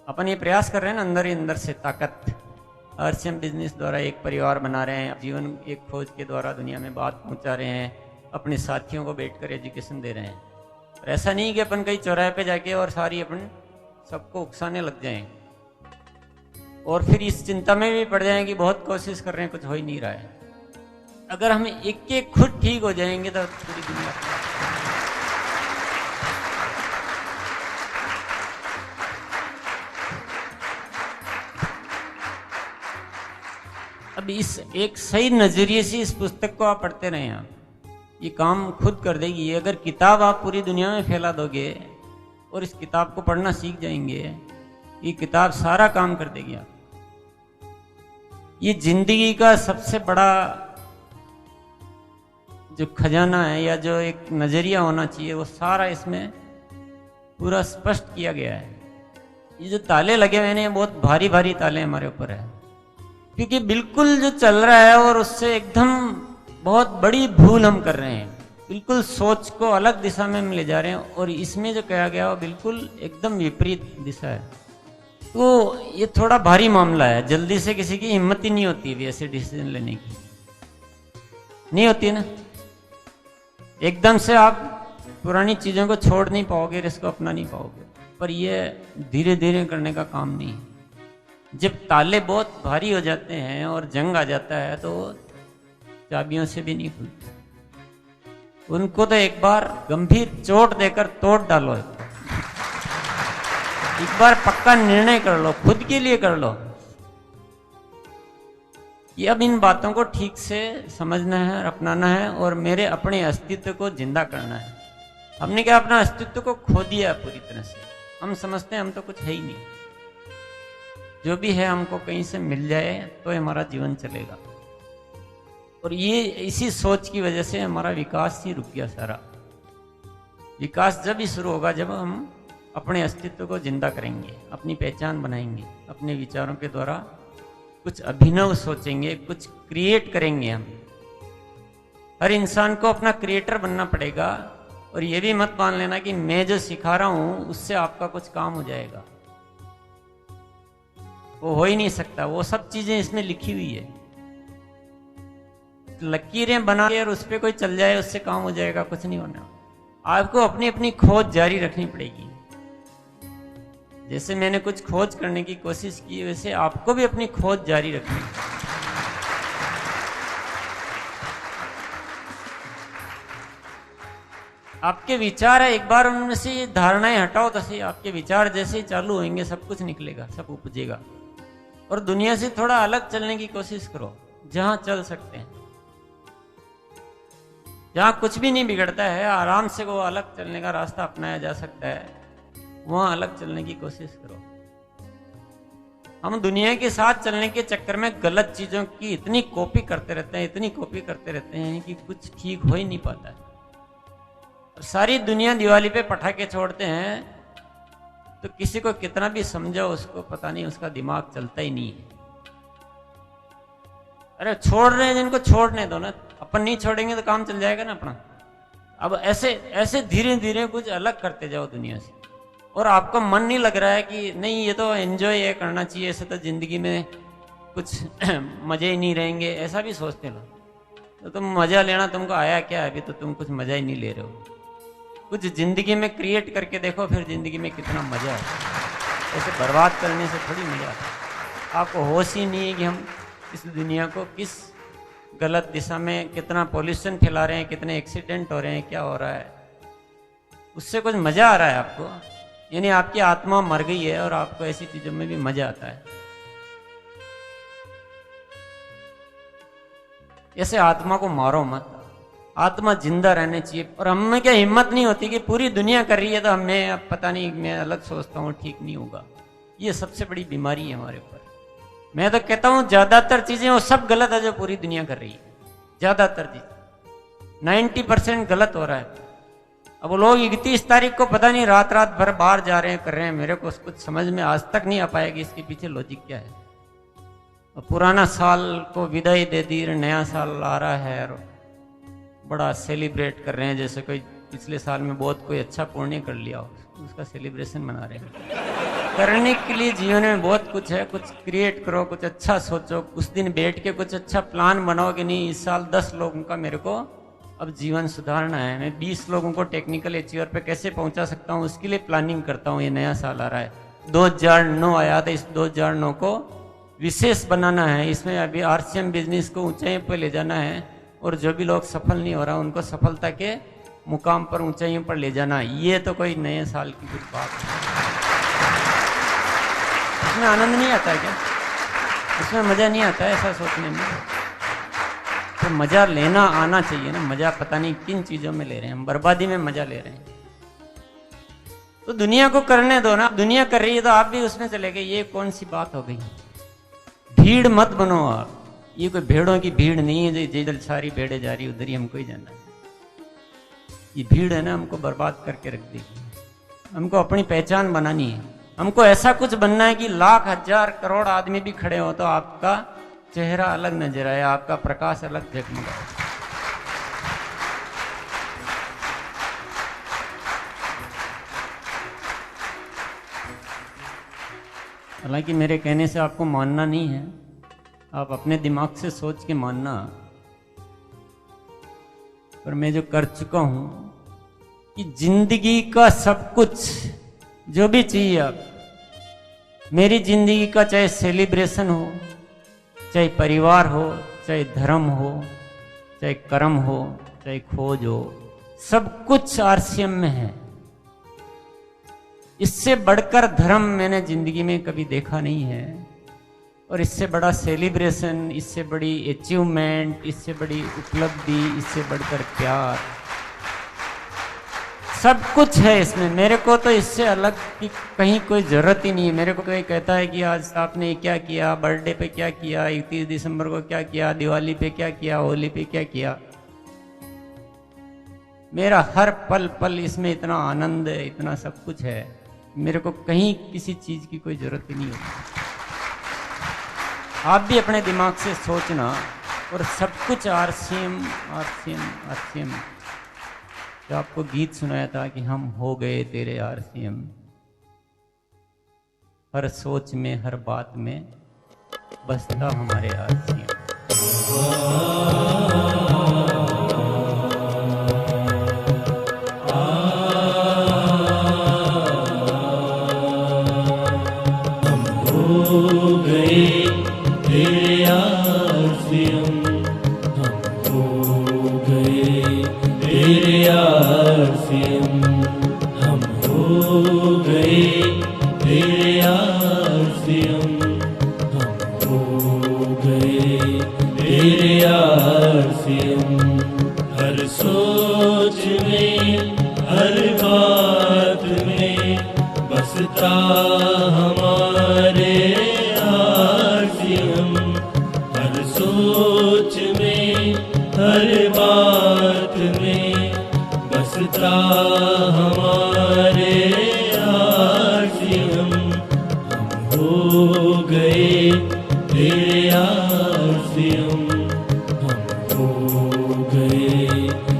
अपन ये प्रयास कर रहे हैं ना अंदर ही अंदर से ताकत। RCM बिजनेस द्वारा एक परिवार बना रहे हैं, जीवन एक खोज के द्वारा दुनिया में बात पहुंचा रहे हैं, अपने साथियों को बैठकर एजुकेशन दे रहे हैं। और ऐसा नहीं कि अपन कहीं चौराहे पे जाके और सारी अपन सबको उकसाने लग जाएं और फिर इस चिंता में भी पड़ जाएं कि बहुत कोशिश कर रहे हैं, कुछ हो ही नहीं रहा है। अगर हम एक एक खुद ठीक हो जाएंगे तो पूरी दुनिया। अब इस एक सही नजरिए से इस पुस्तक को आप पढ़ते रहे, आप ये काम खुद कर देगी। ये अगर किताब आप पूरी दुनिया में फैला दोगे और इस किताब को पढ़ना सीख जाएंगे, ये किताब सारा काम कर देगी। आप ये जिंदगी का सबसे बड़ा जो खजाना है या जो एक नजरिया होना चाहिए, वो सारा इसमें पूरा स्पष्ट किया गया है। ये जो ताले लगे हुए हैं, बहुत भारी भारी ताले हमारे ऊपर है, क्योंकि बिल्कुल जो चल रहा है और उससे एकदम बहुत बड़ी भूल हम कर रहे हैं। बिल्कुल सोच को अलग दिशा में हम ले जा रहे हैं और इसमें जो कहा गया वो बिल्कुल एकदम विपरीत दिशा है। तो ये थोड़ा भारी मामला है। जल्दी से किसी की हिम्मत ही नहीं होती भी ऐसे डिसीजन लेने की, नहीं होती ना। एकदम से आप पुरानी चीजों को छोड़ नहीं पाओगे, इसको अपना नहीं पाओगे। पर ये धीरे धीरे करने का काम नहीं है। जब ताले बहुत भारी हो जाते हैं और जंग आ जाता है तो चाबियों से भी नहीं खुलते। उनको तो एक बार गंभीर चोट देकर तोड़ डालो, एक बार पक्का निर्णय कर लो, खुद के लिए कर लो। ये अब इन बातों को ठीक से समझना है और अपनाना है और मेरे अपने अस्तित्व को जिंदा करना है। हमने क्या अपना अस्तित्व को खो दिया पूरी तरह से। हम समझते हैं हम तो कुछ है ही नहीं, जो भी है हमको कहीं से मिल जाए तो हमारा जीवन चलेगा। और ये इसी सोच की वजह से हमारा विकास ही रुक गया। सारा विकास जब ही शुरू होगा जब हम अपने अस्तित्व को जिंदा करेंगे, अपनी पहचान बनाएंगे, अपने विचारों के द्वारा कुछ अभिनव सोचेंगे, कुछ क्रिएट करेंगे हम। हर इंसान को अपना क्रिएटर बनना पड़ेगा। और ये भी मत मान लेना कि मैं जो सिखा रहा हूं उससे आपका कुछ काम हो जाएगा, वो हो ही नहीं सकता। वो सब चीजें इसमें लिखी हुई है, लकीरें बना के और उस पर कोई चल जाए उससे काम हो जाएगा, कुछ नहीं होना। आपको अपनी अपनी खोज जारी रखनी पड़ेगी। जैसे मैंने कुछ खोज करने की कोशिश की, वैसे आपको भी अपनी खोज जारी रखनी है। आपके विचार है, एक बार उनमें से ये धारणाएं हटाओ तो सही। आपके विचार जैसे ही चालू होंगे सब कुछ निकलेगा, सब उपजेगा। और दुनिया से थोड़ा अलग चलने की कोशिश करो, जहां चल सकते हैं, जहां कुछ भी नहीं बिगड़ता है, आराम से वो अलग चलने का रास्ता अपनाया जा सकता है, वहां अलग चलने की कोशिश करो। हम दुनिया के साथ चलने के चक्कर में गलत चीजों की इतनी कॉपी करते रहते हैं, इतनी कॉपी करते रहते हैं कि कुछ ठीक हो ही नहीं पाता है। सारी दुनिया दिवाली पे पटाखे छोड़ते हैं तो किसी को कितना भी समझाओ उसको पता नहीं, उसका दिमाग चलता ही नहीं है। अरे छोड़ रहे हैं जिनको छोड़ने दो ना, अपन नहीं छोड़ेंगे तो काम चल जाएगा ना अपना। अब ऐसे ऐसे धीरे धीरे कुछ अलग करते जाओ दुनिया से। और आपका मन नहीं लग रहा है कि नहीं ये तो एंजॉय ये करना चाहिए, ऐसे तो जिंदगी में कुछ मजे ही नहीं रहेंगे, ऐसा भी सोचते लो तो तुम मजा लेना तुमको आया क्या? अभी तो तुम कुछ मजा ही नहीं ले रहे हो। कुछ जिंदगी में क्रिएट करके देखो, फिर जिंदगी में कितना मजा है। ऐसे बर्बाद करने से थोड़ी मजा आता है। आपको होश ही नहीं है कि हम इस दुनिया को किस गलत दिशा में, कितना पॉल्यूशन फैला रहे हैं, कितने एक्सीडेंट हो रहे हैं, क्या हो रहा है। उससे कुछ मजा आ रहा है आपको, यानी आपकी आत्मा मर गई है और आपको ऐसी चीजों में भी मजा आता है। ऐसे आत्मा को मारो मत, आत्मा जिंदा रहने चाहिए। और हमें क्या हिम्मत नहीं होती कि पूरी दुनिया कर रही है तो हमें अब पता नहीं, मैं अलग सोचता हूँ ठीक नहीं होगा। ये सबसे बड़ी बीमारी है हमारे ऊपर। मैं तो कहता हूँ ज्यादातर चीजें वो सब गलत है जो पूरी दुनिया कर रही है। ज्यादातर चीज 90% गलत हो रहा है। अब लोग 31 तारीख को पता नहीं रात रात भर बाहर जा रहे हैं, कर रहे हैं। मेरे को कुछ समझ में आज तक नहीं आ पाया कि इसके पीछे लॉजिक क्या है। पुराना साल को विदाई दे दी, नया साल आ रहा है और बड़ा सेलिब्रेट कर रहे हैं, जैसे कोई पिछले साल में बहुत कोई अच्छा पुण्य कर लिया हो, उसका सेलिब्रेशन मना रहे हैं। करने के लिए जीवन में बहुत कुछ है, कुछ क्रिएट करो, कुछ अच्छा सोचो। उस दिन बैठ के कुछ अच्छा प्लान बनाओ कि नहीं इस साल 10 लोगों का मेरे को अब जीवन सुधारना है, मैं 20 लोगों को टेक्निकल अचीवर पे कैसे पहुंचा सकता हूँ, उसके लिए प्लानिंग करता हूँ। ये नया साल आ रहा है, 2009 आया था, इस 2009 को विशेष बनाना है। इसमें अभी RCM बिजनेस को ऊंचाई पर ले जाना है और जो भी लोग सफल नहीं हो रहा उनको सफलता के मुकाम पर, ऊंचाइयों पर ले जाना। ये तो कोई नए साल की कुछ बात है। इसमें आनंद नहीं आता है क्या? इसमें मजा नहीं आता है ऐसा सोचने में? तो मजा लेना आना चाहिए ना। मजा पता नहीं किन चीजों में ले रहे हैं हम, बर्बादी में मजा ले रहे हैं। तो दुनिया को करने दो ना, दुनिया कर रही है तो आप भी उसमें चले गए। ये कौन सी बात हो गई? भीड़ मत बनो आप। ये कोई भेड़ों की भीड़ नहीं है जो जिधर सारी भेड़े जा रही उधर ही हमको ही जाना है। ये भीड़ है ना, हमको बर्बाद करके रख देगी। हमको अपनी पहचान बनानी है। हमको ऐसा कुछ बनना है कि लाख हजार करोड़ आदमी भी खड़े हो तो आपका चेहरा अलग नजर आए, आपका प्रकाश अलग जगमगाए। हालांकि मेरे कहने से आपको मानना नहीं है, आप अपने दिमाग से सोच के मानना। पर मैं जो कर चुका हूं कि जिंदगी का सब कुछ जो भी चाहिए आप, मेरी जिंदगी का चाहे सेलिब्रेशन हो, चाहे परिवार हो, चाहे धर्म हो, चाहे कर्म हो, चाहे खोज हो, सब कुछ RCM में है। इससे बढ़कर धर्म मैंने जिंदगी में कभी देखा नहीं है। और इससे बड़ा सेलिब्रेशन, इससे बड़ी अचीवमेंट, इससे बड़ी उपलब्धि, इससे बढ़कर प्यार, सब कुछ है इसमें। मेरे को तो इससे अलग की कहीं कोई जरूरत ही नहीं है। मेरे को कोई कहता है कि आज आपने क्या किया, बर्थडे पे क्या किया, 31 दिसंबर को क्या किया, दिवाली पे क्या किया, होली पे क्या किया, मेरा हर पल पल इसमें इतना आनंद है, इतना सब कुछ है। मेरे को कहीं किसी चीज की कोई जरूरत ही नहीं होती। आप भी अपने दिमाग से सोचना और सब कुछ आरसीएम आरसीएम आरसीएम। जो आपको गीत सुनाया था कि हम हो गए तेरे आरसीएम, हर सोच में हर बात में बसता हमारे आरसीएम। हर सोच में हर बात में बसता हमारे आरसीएम। हर सोच में हर बात में बसता हमारे आरसीएम। हम हो गए तेरे आरसीएम,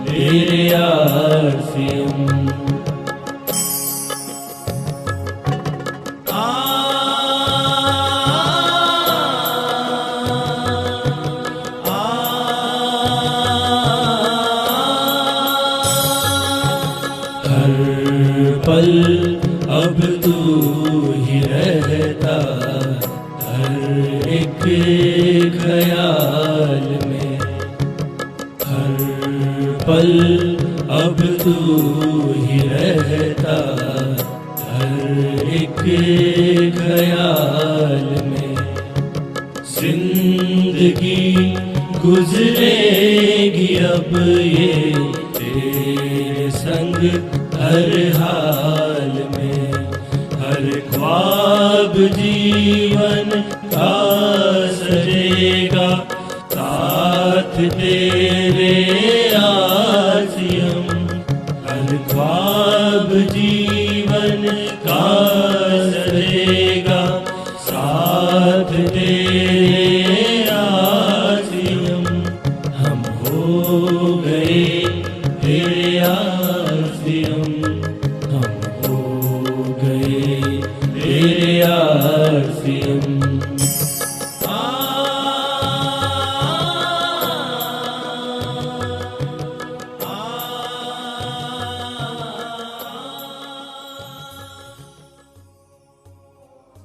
तेरे आरसीएम। हर पल अब तू ही रहता, हर एक ख्याल में। पल अब तू ही रहता, हर एक ख्याल में। जिंदगी गुजरेगी अब ये तेरे संग हर हाल में। हर ख्वाब जीवन का सजेगा साथ तेरे आरसीएम। हर ख्वाब जीवन का सजेगा साथ तेरे आरसीएम। हम हो गए तेरे आरसीएम, हम हो गए तेरे आरसीएम।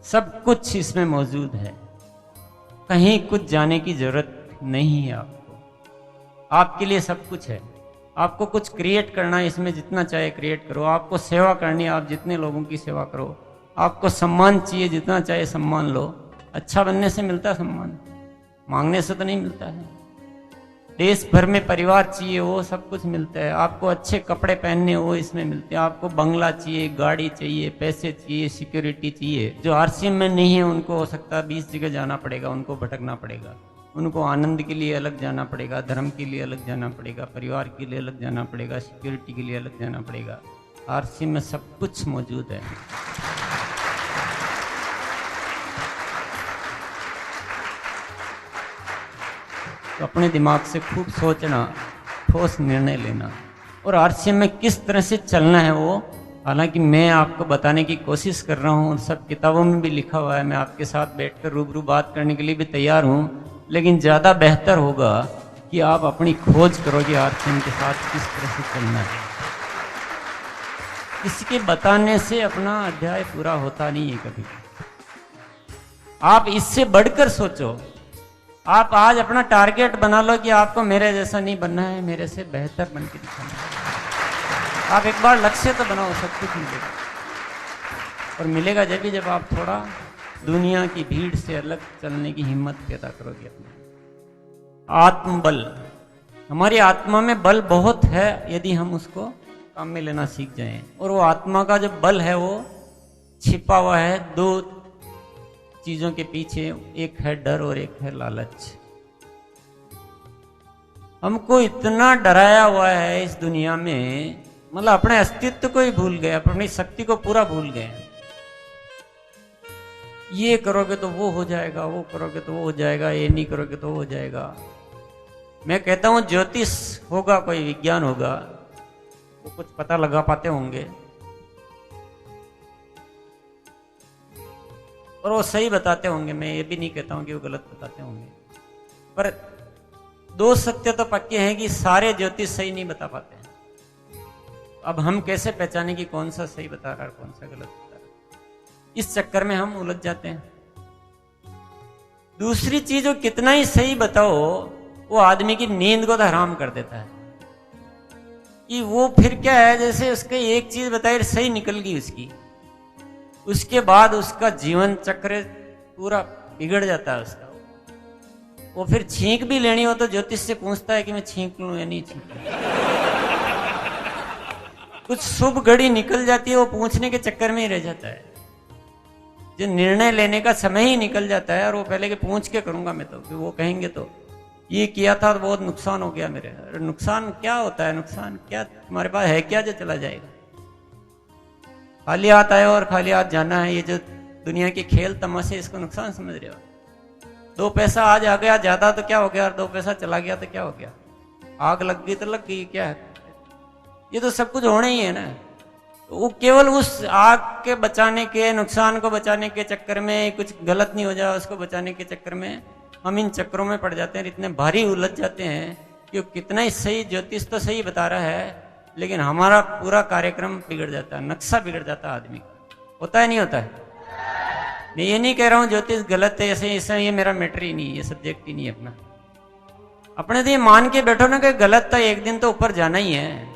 सब कुछ इसमें मौजूद है, कहीं कुछ जाने की जरूरत नहीं है आपको। आपके लिए सब कुछ है। आपको कुछ क्रिएट करना है, इसमें जितना चाहे क्रिएट करो। आपको सेवा करनी है, आप जितने लोगों की सेवा करो। आपको सम्मान चाहिए, जितना चाहे सम्मान लो। अच्छा बनने से मिलता है सम्मान, मांगने से तो नहीं मिलता है। देश भर में परिवार चाहिए, वो सब कुछ मिलता है। आपको अच्छे कपड़े पहनने हो, इसमें मिलते हैं। आपको बंगला चाहिए, गाड़ी चाहिए, पैसे चाहिए, सिक्योरिटी चाहिए। जो आरसीएम में नहीं है उनको हो सकता है 20 जगह जाना पड़ेगा, उनको भटकना पड़ेगा। उनको आनंद के लिए अलग जाना पड़ेगा, धर्म के लिए अलग जाना पड़ेगा, परिवार के लिए अलग जाना पड़ेगा, सिक्योरिटी के लिए अलग जाना पड़ेगा। आरसीएम में सब कुछ मौजूद है। तो अपने दिमाग से खूब सोचना, ठोस निर्णय लेना और आरसीएम में किस तरह से चलना है वो। हालांकि मैं आपको बताने की कोशिश कर रहा हूँ, सब किताबों में भी लिखा हुआ है। मैं आपके साथ बैठकर रूबरू बात करने के लिए भी तैयार हूँ, लेकिन ज़्यादा बेहतर होगा कि आप अपनी खोज करोगे आरसीएम के साथ किस तरह से चलना है। इसके बताने से अपना अध्याय पूरा होता नहीं है कभी। आप इससे बढ़कर सोचो। आप आज अपना टारगेट बना लो कि आपको मेरे जैसा नहीं बनना है, मेरे से बेहतर बन के दिखाना है। आप एक बार लक्ष्य तो बनाओ, सब कुछ मिलेगा। और मिलेगा जब आप थोड़ा दुनिया की भीड़ से अलग चलने की हिम्मत पैदा करोगे। अपने आत्मबल, हमारी आत्मा में बल बहुत है यदि हम उसको काम में लेना सीख जाएं। और वो आत्मा का जो बल है वो छिपा हुआ है दो चीजों के पीछे, एक है डर और एक है लालच। हमको इतना डराया हुआ है इस दुनिया में, मतलब अपने अस्तित्व को ही भूल गए, अपनी शक्ति को पूरा भूल गए। ये करोगे तो वो हो जाएगा, वो करोगे तो वो हो जाएगा, ये नहीं करोगे तो वो हो जाएगा। मैं कहता हूं ज्योतिष होगा, कोई विज्ञान होगा, वो कुछ पता लगा पाते होंगे और वो सही बताते होंगे। मैं ये भी नहीं कहता हूं कि वो गलत बताते होंगे, पर दो सत्य तो पक्के हैं कि सारे ज्योतिष सही नहीं बता पाते हैं। अब हम कैसे पहचाने कि कौन सा सही बता रहा है, कौन सा गलत बता रहा है? इस चक्कर में हम उलझ जाते हैं। दूसरी चीज, वो कितना ही सही बताओ, वो आदमी की नींद को तो हराम कर देता है। कि वो फिर क्या है, जैसे उसके एक चीज बताई सही निकल गई उसकी, उसके बाद उसका जीवन चक्र पूरा बिगड़ जाता है उसका। वो फिर छींक भी लेनी हो तो ज्योतिष से पूछता है कि मैं छींक लूं या नहीं छींक लूं। कुछ शुभ घड़ी निकल जाती है, वो पूछने के चक्कर में ही रह जाता है। जो निर्णय लेने का समय ही निकल जाता है, और वो पहले के पूछ के करूंगा मैं तो, कि वो कहेंगे तो ये किया था तो बहुत नुकसान हो गया मेरे। अरे नुकसान क्या होता है? नुकसान क्या, तुम्हारे पास है क्या जो चला जाएगा? खाली हाथ आए और खाली हाथ जाना है। ये जो दुनिया के खेल तमाशे, इसको नुकसान समझ रहे हो? 2 पैसा आज आ गया ज्यादा तो क्या हो गया, और 2 पैसा चला गया तो क्या हो गया? आग लग गई तो लग गई, क्या है? ये तो सब कुछ होना ही है ना। तो वो केवल उस आग के बचाने के, नुकसान को बचाने के चक्कर में, कुछ गलत नहीं हो जाए उसको बचाने के चक्कर में हम इन चक्रों में पड़ जाते हैं, इतने भारी उलझ जाते हैं कि कितना ही सही ज्योतिष तो सही बता रहा है, लेकिन हमारा पूरा कार्यक्रम बिगड़ जाता है, नक्शा बिगड़ जाता है आदमी का। होता है नहीं होता है? मैं ये नहीं कह रहा हूं ज्योतिष गलत है, ऐसे ये मेरा मैटर ही नहीं, ये सब्जेक्ट ही नहीं अपना। अपने तो ये मान के बैठो ना कि गलत था, एक दिन तो ऊपर जाना ही है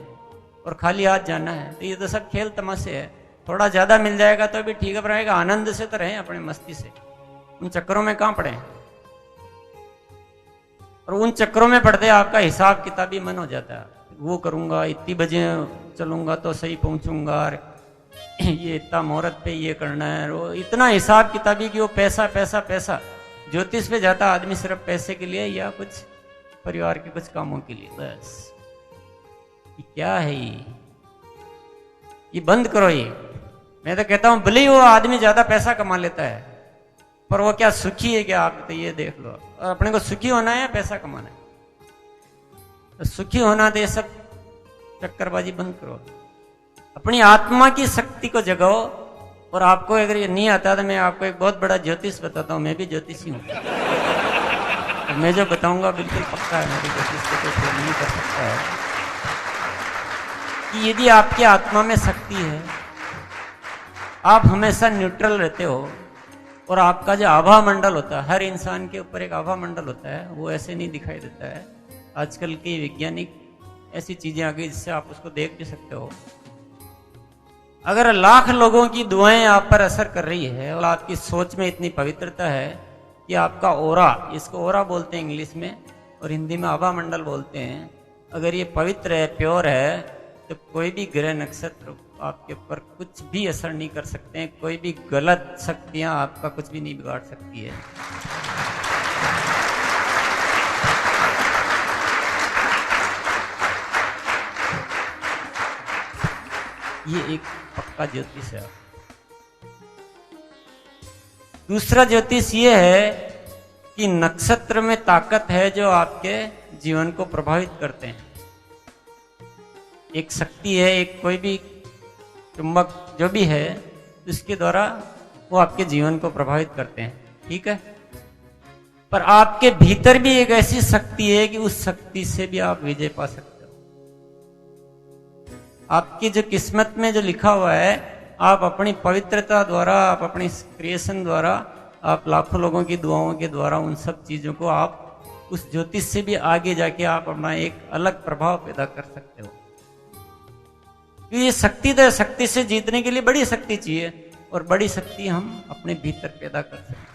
और खाली हाथ जाना है। तो ये तो सब खेल तमाशे है। थोड़ा ज्यादा मिल जाएगा तो भी ठीक है, रहेगा आनंद से तो रहे, अपने मस्ती से। उन चक्करों में कहां पड़े? और उन चक्रों में पड़ते आपका हिसाब किताब ही मन हो जाता है। वो करूंगा, इतनी बजे चलूंगा तो सही पहुंचूंगा, ये इतना मुहूर्त पे ये करना है, वो इतना हिसाब किताबी कि वो पैसा पैसा पैसा। ज्योतिष पे जाता आदमी सिर्फ पैसे के लिए या कुछ परिवार के कुछ कामों के लिए, बस। ये क्या है? ये बंद करो। ये मैं तो कहता हूं भले ही वो आदमी ज्यादा पैसा कमा लेता है, पर वो क्या सुखी है क्या? आप तो ये देख लो। और अपने को सुखी होना है या पैसा कमाना है? तो सुखी होना तो ये सब चक्करबाजी बंद करो। अपनी आत्मा की शक्ति को जगाओ। और आपको अगर ये नहीं आता तो मैं आपको एक बहुत बड़ा ज्योतिष बताता हूँ। मैं भी ज्योतिषी हूँ, तो मैं जो बताऊंगा बिल्कुल पक्का है, मेरी ज्योतिष को कोई नहीं कर सकता है। कि यदि आपकी आत्मा में शक्ति है, आप हमेशा न्यूट्रल रहते हो, और आपका जो आभा मंडल होता है, हर इंसान के ऊपर एक आभा मंडल होता है, वो ऐसे नहीं दिखाई देता है। आजकल की वैज्ञानिक ऐसी चीजें आ गई जिससे आप उसको देख भी सकते हो। अगर लाख लोगों की दुआएं आप पर असर कर रही है और आपकी सोच में इतनी पवित्रता है कि आपका ओरा, इसको ओरा बोलते हैं इंग्लिश में और हिंदी में आभा मंडल बोलते हैं, अगर ये पवित्र है, प्योर है, तो कोई भी ग्रह नक्षत्र आपके ऊपर कुछ भी असर नहीं कर सकते हैं। कोई भी गलत शक्तियां आपका कुछ भी नहीं बिगाड़ सकती है। ये एक पक्का ज्योतिष है। दूसरा ज्योतिष ये है कि नक्षत्र में ताकत है जो आपके जीवन को प्रभावित करते हैं। एक शक्ति है, एक कोई भी चुंबक जो भी है, उसके द्वारा वो आपके जीवन को प्रभावित करते हैं। ठीक है, पर आपके भीतर भी एक ऐसी शक्ति है कि उस शक्ति से भी आप विजय पा सकते हो। आपकी जो किस्मत में जो लिखा हुआ है, आप अपनी पवित्रता द्वारा, आप अपनी क्रिएशन द्वारा, आप लाखों लोगों की दुआओं के द्वारा उन सब चीजों को आप उस ज्योतिष से भी आगे जाके आप अपना एक अलग प्रभाव पैदा कर सकते हो। ये शक्ति तो, शक्ति से जीतने के लिए बड़ी शक्ति चाहिए, और बड़ी शक्ति हम अपने भीतर पैदा कर सकते हैं।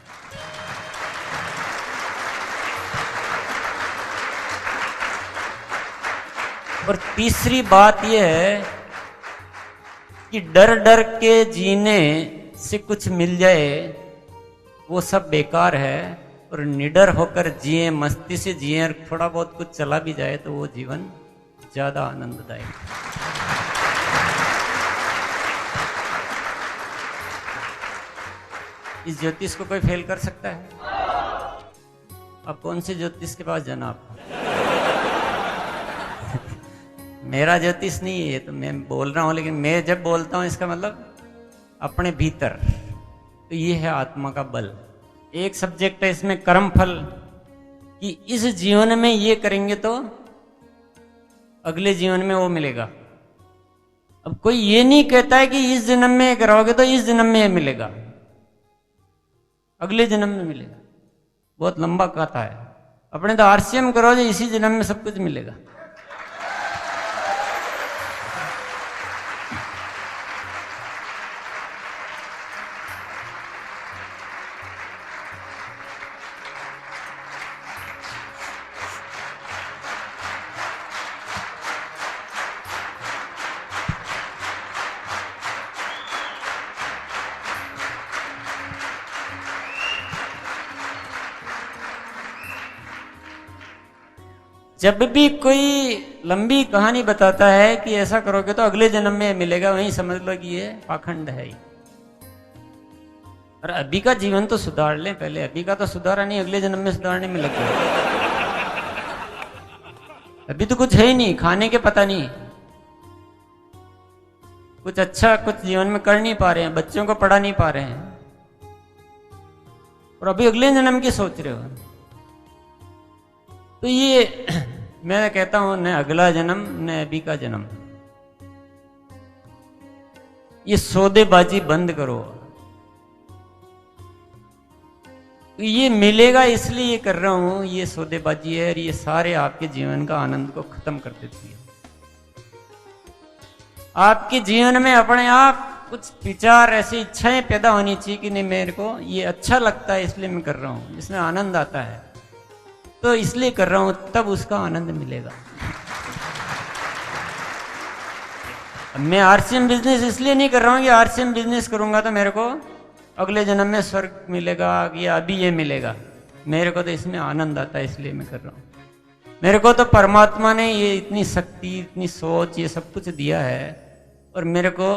और तीसरी बात यह है कि डर डर के जीने से कुछ मिल जाए वो सब बेकार है, और निडर होकर जिए, मस्ती से जिए, और थोड़ा बहुत कुछ चला भी जाए तो वो जीवन ज्यादा आनंददायक है। इस ज्योतिष को कोई फेल कर सकता है? अब कौन से ज्योतिष के पास जाना आपको? मेरा ज्योतिष नहीं है ये, तो मैं बोल रहा हूं, लेकिन मैं जब बोलता हूं इसका मतलब अपने भीतर। तो ये है आत्मा का बल। एक सब्जेक्ट है इसमें कर्म फल, कि इस जीवन में ये करेंगे तो अगले जीवन में वो मिलेगा। अब कोई ये नहीं कहता है कि इस जन्म में ये कराओगे तो इस जन्म में ये मिलेगा, अगले जन्म में मिलेगा। बहुत लंबा कथा है। अपने तो आरसीएम करो जो इसी जन्म में सब कुछ मिलेगा। जब भी कोई लंबी कहानी बताता है कि ऐसा करोगे तो अगले जन्म में मिलेगा, वहीं समझ लो कि ये पाखंड है ही। और अभी का जीवन तो सुधार लें पहले। अभी का तो सुधारा नहीं, अगले जन्म में सुधारने में लग गए। अभी तो कुछ है ही नहीं, खाने के पता नहीं, कुछ अच्छा कुछ जीवन में कर नहीं पा रहे हैं, बच्चों को पढ़ा नहीं पा रहे हैं, और अभी अगले जन्म की सोच रहे हो। तो ये मैं कहता हूं, न अगला जन्म न अभी का जन्म। ये सौदेबाजी बंद करो। ये मिलेगा इसलिए ये कर रहा हूं, ये सौदेबाजी है, और ये सारे आपके जीवन का आनंद को खत्म कर देती है। आपके जीवन में अपने आप कुछ विचार, ऐसी इच्छाएं पैदा होनी चाहिए कि नहीं, मेरे को ये अच्छा लगता है इसलिए मैं कर रहा हूं, इसमें आनंद आता है तो इसलिए कर रहा हूं, तब उसका आनंद मिलेगा। मैं आरसीएम बिजनेस इसलिए नहीं कर रहा हूं कि आरसीएम बिजनेस करूंगा तो मेरे को अगले जन्म में स्वर्ग मिलेगा या अभी ये मिलेगा। मेरे को तो इसमें आनंद आता है इसलिए मैं कर रहा हूं। मेरे को तो परमात्मा ने ये इतनी शक्ति, इतनी सोच, ये सब कुछ दिया है, और मेरे को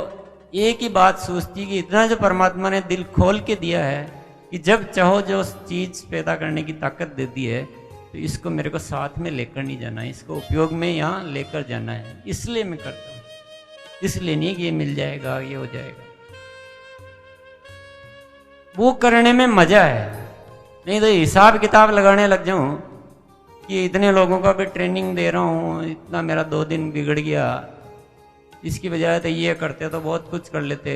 एक ही बात सोचती कि इतना जो परमात्मा ने दिल खोल के दिया है कि जब चाहो जो चीज पैदा करने की ताकत दे दी है, तो इसको मेरे को साथ में लेकर नहीं जाना है, इसको उपयोग में यहाँ लेकर जाना है, इसलिए मैं करता हूँ। इसलिए नहीं कि ये मिल जाएगा, ये हो जाएगा। वो करने में मजा है, नहीं तो हिसाब किताब लगाने लग जाऊं कि इतने लोगों का भी ट्रेनिंग दे रहा हूँ, इतना मेरा 2 दिन बिगड़ गया, इसकी बजाय तो ये करते तो बहुत कुछ कर लेते।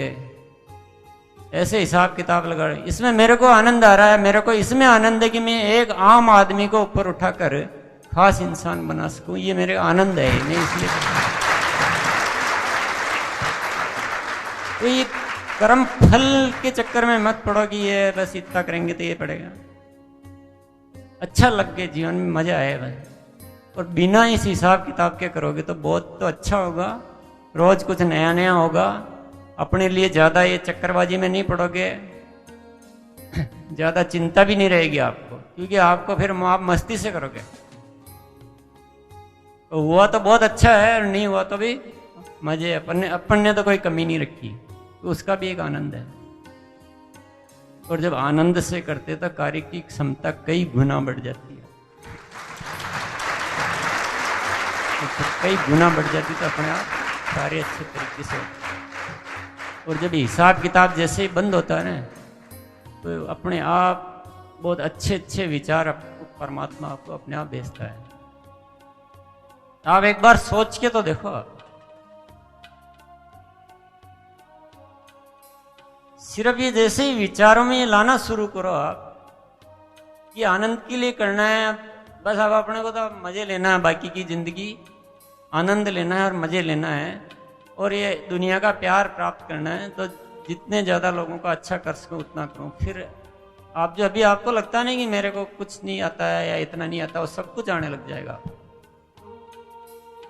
ऐसे हिसाब किताब लगा रहे। इसमें मेरे को आनंद आ रहा है, मेरे को इसमें आनंद है कि मैं एक आम आदमी को ऊपर उठाकर खास इंसान बना सकूं, ये मेरे आनंद है। मैं इसलिए तो ये कर्म फल के चक्कर में मत पड़ो कि ये बस इतना करेंगे तो ये पड़ेगा। अच्छा लग गया, जीवन में मजा आए भाई। और बिना इस हिसाब किताब के करोगे तो बहुत तो अच्छा होगा, रोज कुछ नया नया होगा। अपने लिए ज्यादा ये चक्करबाजी में नहीं पड़ोगे, ज्यादा चिंता भी नहीं रहेगी आपको, क्योंकि आपको फिर आप मस्ती से करोगे। तो हुआ तो बहुत अच्छा है, और नहीं हुआ तो भी मजे। अपन ने तो कोई कमी नहीं रखी, तो उसका भी एक आनंद है। और जब आनंद से करते तो कार्य की क्षमता कई गुना बढ़ जाती है, तो कई गुना बढ़ जाती तो अपने आप कार्य अच्छे तरीके से होते। और जब हिसाब किताब जैसे ही बंद होता है ना, तो अपने आप बहुत अच्छे अच्छे विचार परमात्मा आपको अपने आप भेजता है। आप एक बार सोच के तो देखो, सिर्फ ये जैसे ही विचारों में ये लाना शुरू करो आप कि आनंद के लिए करना है, बस अब अपने को तो मजे लेना है, बाकी की जिंदगी आनंद लेना है और मजे लेना है, और ये दुनिया का प्यार प्राप्त करना है। तो जितने ज्यादा लोगों का अच्छा कर सकूं उतना करूं। फिर आप जो अभी आपको लगता नहीं कि मेरे को कुछ नहीं आता है या इतना नहीं आता, वो सब कुछ आने लग जाएगा।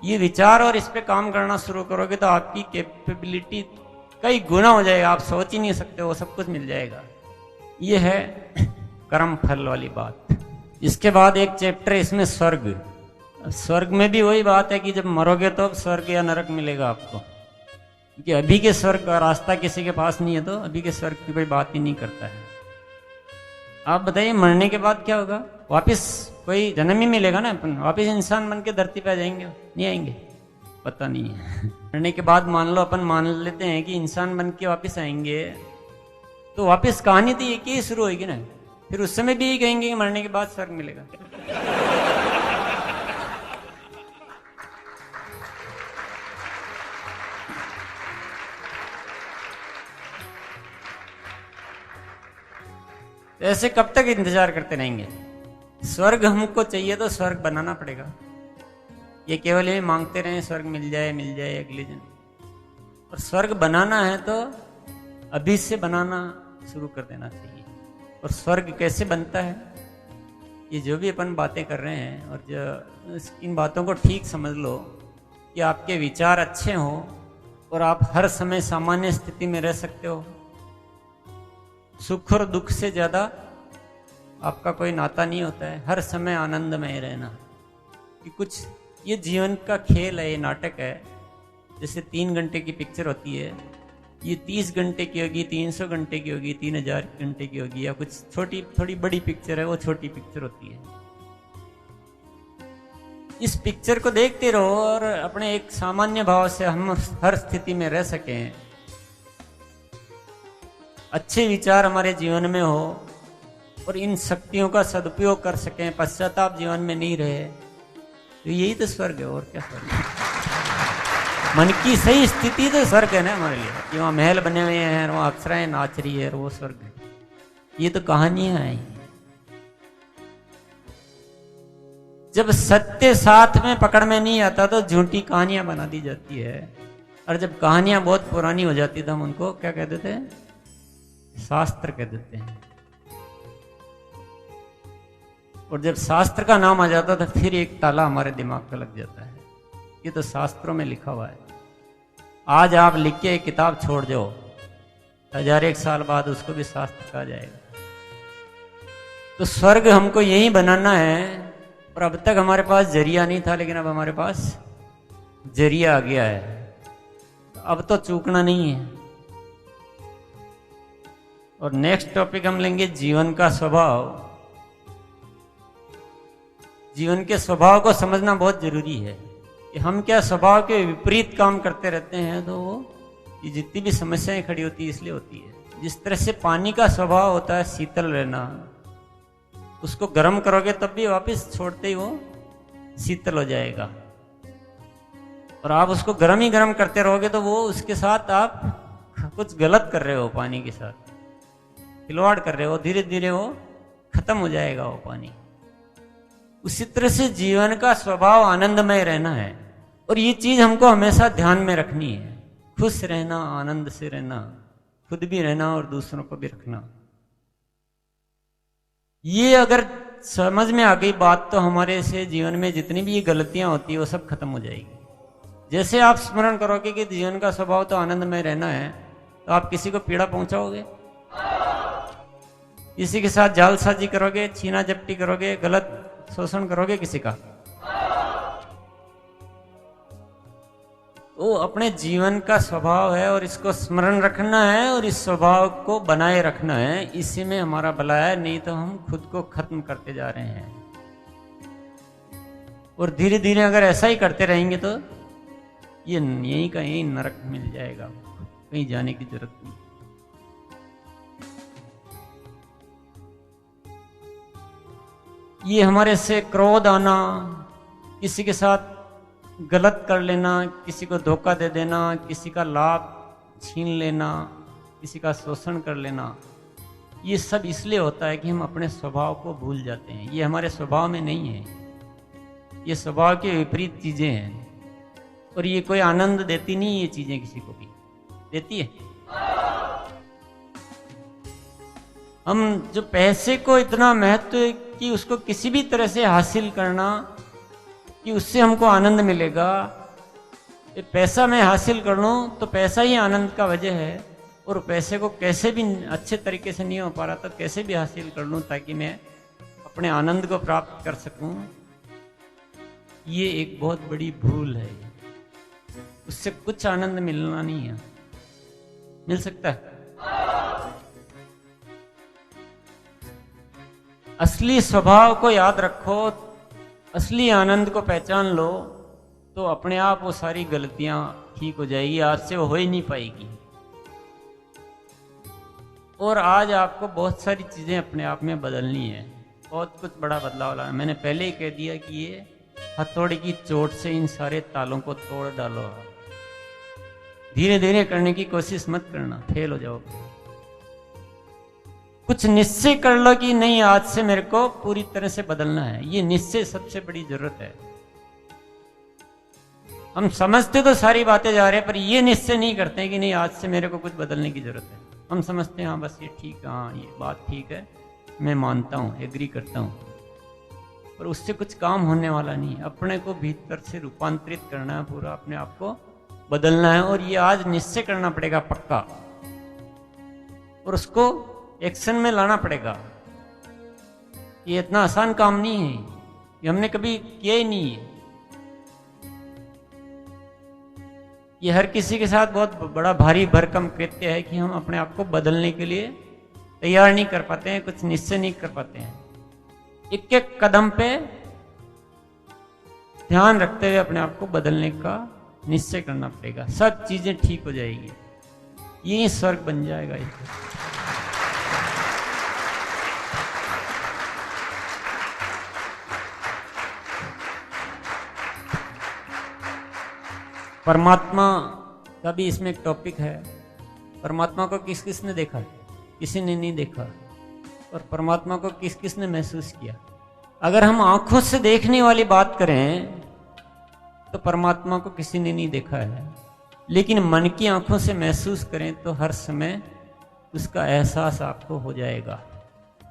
ये विचार और इस पे काम करना शुरू करोगे तो आपकी कैपेबिलिटी कई गुना हो जाएगा, आप सोच ही नहीं सकते, वो सब कुछ मिल जाएगा। ये है कर्म फल वाली बात। इसके बाद एक चैप्टर है इसमें स्वर्ग। स्वर्ग में भी वही बात है कि जब मरोगे तो स्वर्ग या नरक मिलेगा आपको, क्योंकि अभी के स्वर्ग का रास्ता किसी के पास नहीं है, तो अभी के स्वर्ग की कोई बात ही नहीं करता है। आप बताइए मरने के बाद क्या होगा? वापस कोई जन्म ही मिलेगा ना, अपन वापस इंसान बन के धरती पे आ जाएंगे? नहीं आएंगे? पता नहीं है। मरने के बाद मान लो अपन मान लेते हैं कि इंसान बन के वापस आएंगे, तो वापस कहानी तो एक ही शुरू होगी ना। फिर उस समय भी यही कहेंगे कि मरने के बाद स्वर्ग मिलेगा। ऐसे कब तक इंतजार करते रहेंगे? स्वर्ग हमको चाहिए तो स्वर्ग बनाना पड़ेगा। ये केवल ये मांगते रहे स्वर्ग मिल जाए अगले जन्म। और स्वर्ग बनाना है तो अभी से बनाना शुरू कर देना चाहिए। और स्वर्ग कैसे बनता है, ये जो भी अपन बातें कर रहे हैं, और जो इन बातों को ठीक समझ लो कि आपके विचार अच्छे हों और आप हर समय सामान्य स्थिति में रह सकते हो। सुख और दुख से ज़्यादा आपका कोई नाता नहीं होता है। हर समय आनंदमय रहना कि कुछ ये जीवन का खेल है, ये नाटक है। जैसे 3 घंटे की पिक्चर होती है, ये 30 घंटे की होगी, 300 घंटे की होगी, 3000 घंटे की होगी, या कुछ छोटी थोड़ी बड़ी पिक्चर है, वो छोटी पिक्चर होती है। इस पिक्चर को देखते रहो और अपने एक सामान्य भाव से हम हर स्थिति में रह सकें, अच्छे विचार हमारे जीवन में हो और इन शक्तियों का सदुपयोग कर सकें, पश्चाताप जीवन में नहीं रहे, तो यही तो स्वर्ग है। और क्या स्वर्ग है? मन की सही स्थिति तो स्वर्ग है ना हमारे लिए, कि वहाँ महल बने हुए हैं, वहाँ अप्सराएं नाच रही है, और वो स्वर्ग है। ये तो कहानियां हैं। जब सत्य साथ में पकड़ में नहीं आता तो झूठी कहानियां बना दी जाती है। और जब कहानियां बहुत पुरानी हो जाती तो हम उनको क्या कह देते हैं? शास्त्र कह देते हैं। और जब शास्त्र का नाम आ जाता तो फिर एक ताला हमारे दिमाग पे लग जाता है, ये तो शास्त्रों में लिखा हुआ है। आज आप लिख के एक किताब छोड़ जाओ, 1001 साल बाद उसको भी शास्त्र कहा जाएगा। तो स्वर्ग हमको यही बनाना है। और अब तक हमारे पास जरिया नहीं था, लेकिन अब हमारे पास जरिया आ गया है। अब तो चूकना नहीं है। और नेक्स्ट टॉपिक हम लेंगे जीवन का स्वभाव। जीवन के स्वभाव को समझना बहुत जरूरी है कि हम क्या स्वभाव के विपरीत काम करते रहते हैं, तो वो ये जितनी भी समस्याएं खड़ी होती है इसलिए होती है। जिस तरह से पानी का स्वभाव होता है शीतल रहना, उसको गर्म करोगे तब भी वापस छोड़ते ही वो शीतल हो जाएगा। और आप उसको गर्म ही गर्म करते रहोगे तो वो उसके साथ आप कुछ गलत कर रहे हो, पानी के साथ खिलवाड़ कर रहे हो, धीरे धीरे वो खत्म हो जाएगा वो पानी। उसी तरह से जीवन का स्वभाव आनंदमय रहना है। और ये चीज हमको हमेशा ध्यान में रखनी है। खुश रहना, आनंद से रहना, खुद भी रहना और दूसरों को भी रखना। ये अगर समझ में आ गई बात तो हमारे से जीवन में जितनी भी ये गलतियां होती है वो सब खत्म हो जाएगी। जैसे आप स्मरण करोगे कि जीवन का स्वभाव तो आनंदमय रहना है, तो आप किसी को पीड़ा पहुंचाओगे? किसी के साथ जालसाजी करोगे, छीना झपटी करोगे, गलत शोषण करोगे किसी का? तो अपने जीवन का स्वभाव है और इसको स्मरण रखना है और इस स्वभाव को बनाए रखना है। इसी में हमारा भला है, नहीं तो हम खुद को खत्म करते जा रहे हैं। और धीरे धीरे अगर ऐसा ही करते रहेंगे तो ये यहीं का यहीं नरक मिल जाएगा, कहीं जाने की जरूरत नहीं। ये हमारे से क्रोध आना, किसी के साथ गलत कर लेना, किसी को धोखा दे देना, किसी का लाभ छीन लेना, किसी का शोषण कर लेना, ये सब इसलिए होता है कि हम अपने स्वभाव को भूल जाते हैं। ये हमारे स्वभाव में नहीं है, ये स्वभाव के विपरीत चीजें हैं। और ये कोई आनंद देती नहीं, ये चीजें किसी को भी देती है। हम जो पैसे को इतना महत्व कि उसको किसी भी तरह से हासिल करना कि उससे हमको आनंद मिलेगा, ये पैसा मैं हासिल कर लूं तो पैसा ही आनंद का वजह है। और पैसे को कैसे भी अच्छे तरीके से नहीं हो पा रहा तो कैसे भी हासिल कर लूं ताकि मैं अपने आनंद को प्राप्त कर सकूं, ये एक बहुत बड़ी भूल है। उससे कुछ आनंद मिलना नहीं है, मिल सकता है। असली स्वभाव को याद रखो, असली आनंद को पहचान लो, तो अपने आप वो सारी गलतियां ठीक हो जाएगी, आपसे वो हो ही नहीं पाएगी। और आज आपको बहुत सारी चीजें अपने आप में बदलनी है, बहुत कुछ बड़ा बदलाव लाना। मैंने पहले ही कह दिया कि ये हथौड़े की चोट से इन सारे तालों को तोड़ डालो। धीरे धीरे करने की कोशिश मत करना, फेल हो जाओगे। कुछ निश्चय कर लो कि नहीं, आज से मेरे को पूरी तरह से बदलना है। ये निश्चय सबसे बड़ी जरूरत है। हम समझते तो सारी बातें जा रहे हैं, पर ये निश्चय नहीं करते कि नहीं, आज से मेरे को कुछ बदलने की जरूरत है। हम समझते हैं हाँ बस ये ठीक है, हाँ ये बात ठीक है, मैं मानता हूँ, एग्री करता हूँ, पर उससे कुछ काम होने वाला नहीं। अपने को भीतर से रूपांतरित करना है, पूरा अपने आप को बदलना है। और ये आज निश्चय करना पड़ेगा पक्का, और उसको एक्शन में लाना पड़ेगा। ये इतना आसान काम नहीं है, ये हमने कभी किया ही नहीं है। ये हर किसी के साथ बहुत बड़ा भारी भरकम कृत्य है कि हम अपने आप को बदलने के लिए तैयार नहीं कर पाते हैं, कुछ निश्चय नहीं कर पाते हैं। एक एक कदम पे ध्यान रखते हुए अपने आप को बदलने का निश्चय करना पड़ेगा, सब चीजें ठीक हो जाएगी, ये स्वर्ग बन जाएगा। परमात्मा का भी इसमें एक टॉपिक है। परमात्मा को किस किस ने देखा? किसी ने नहीं देखा। और परमात्मा को किस किस ने महसूस किया? अगर हम आंखों से देखने वाली बात करें तो परमात्मा को किसी ने नहीं देखा है, लेकिन मन की आंखों से महसूस करें तो हर समय उसका एहसास आपको हो जाएगा।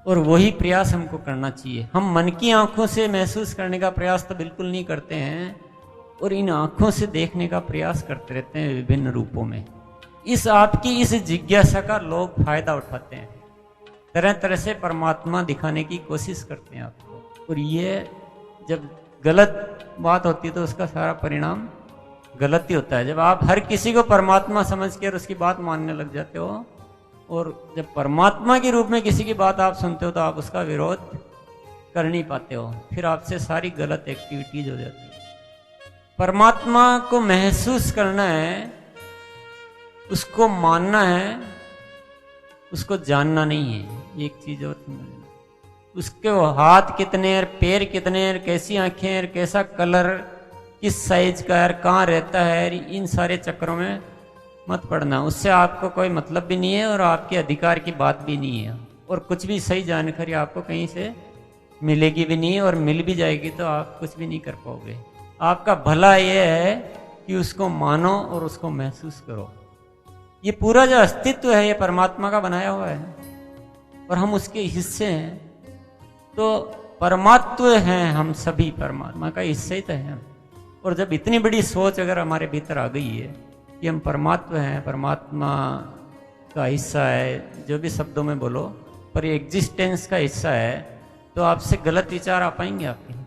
और वही प्रयास हमको करना चाहिए। हम मन की आंखों से महसूस करने का प्रयास तो बिल्कुल नहीं करते हैं, और इन आंखों से देखने का प्रयास करते रहते हैं विभिन्न रूपों में। इस आपकी इस जिज्ञासा का लोग फायदा उठाते हैं, तरह तरह से परमात्मा दिखाने की कोशिश करते हैं आपको। और ये जब गलत बात होती है तो उसका सारा परिणाम गलत ही होता है। जब आप हर किसी को परमात्मा समझ कर उसकी बात मानने लग जाते हो, और जब परमात्मा के रूप में किसी की बात आप सुनते हो तो आप उसका विरोध कर नहीं पाते हो, फिर आपसे सारी गलत एक्टिविटीज हो जाती है। परमात्मा को महसूस करना है, उसको मानना है, उसको जानना नहीं है। एक चीज और समझना, उसके वो हाथ कितने हैं, पैर कितने हैं, कैसी आंखें हैं, कैसा कलर, किस साइज का है, कहाँ रहता है, इन सारे चक्करों में मत पड़ना। उससे आपको कोई मतलब भी नहीं है और आपके अधिकार की बात भी नहीं है। और कुछ भी सही जानकारी आपको कहीं से मिलेगी भी नहीं, और मिल भी जाएगी तो आप कुछ भी नहीं कर पाओगे। आपका भला यह है कि उसको मानो और उसको महसूस करो। ये पूरा जो अस्तित्व है ये परमात्मा का बनाया हुआ है, और हम उसके हिस्से हैं। तो परमात्व हैं हम सभी, परमात्मा का हिस्सा ही तो है। और जब इतनी बड़ी सोच अगर हमारे भीतर आ गई है कि हम परमात्व हैं, परमात्मा का हिस्सा है, जो भी शब्दों में बोलो, पर ये एग्जिस्टेंस का हिस्सा है, तो आपसे गलत विचार आ पाएंगे आपके।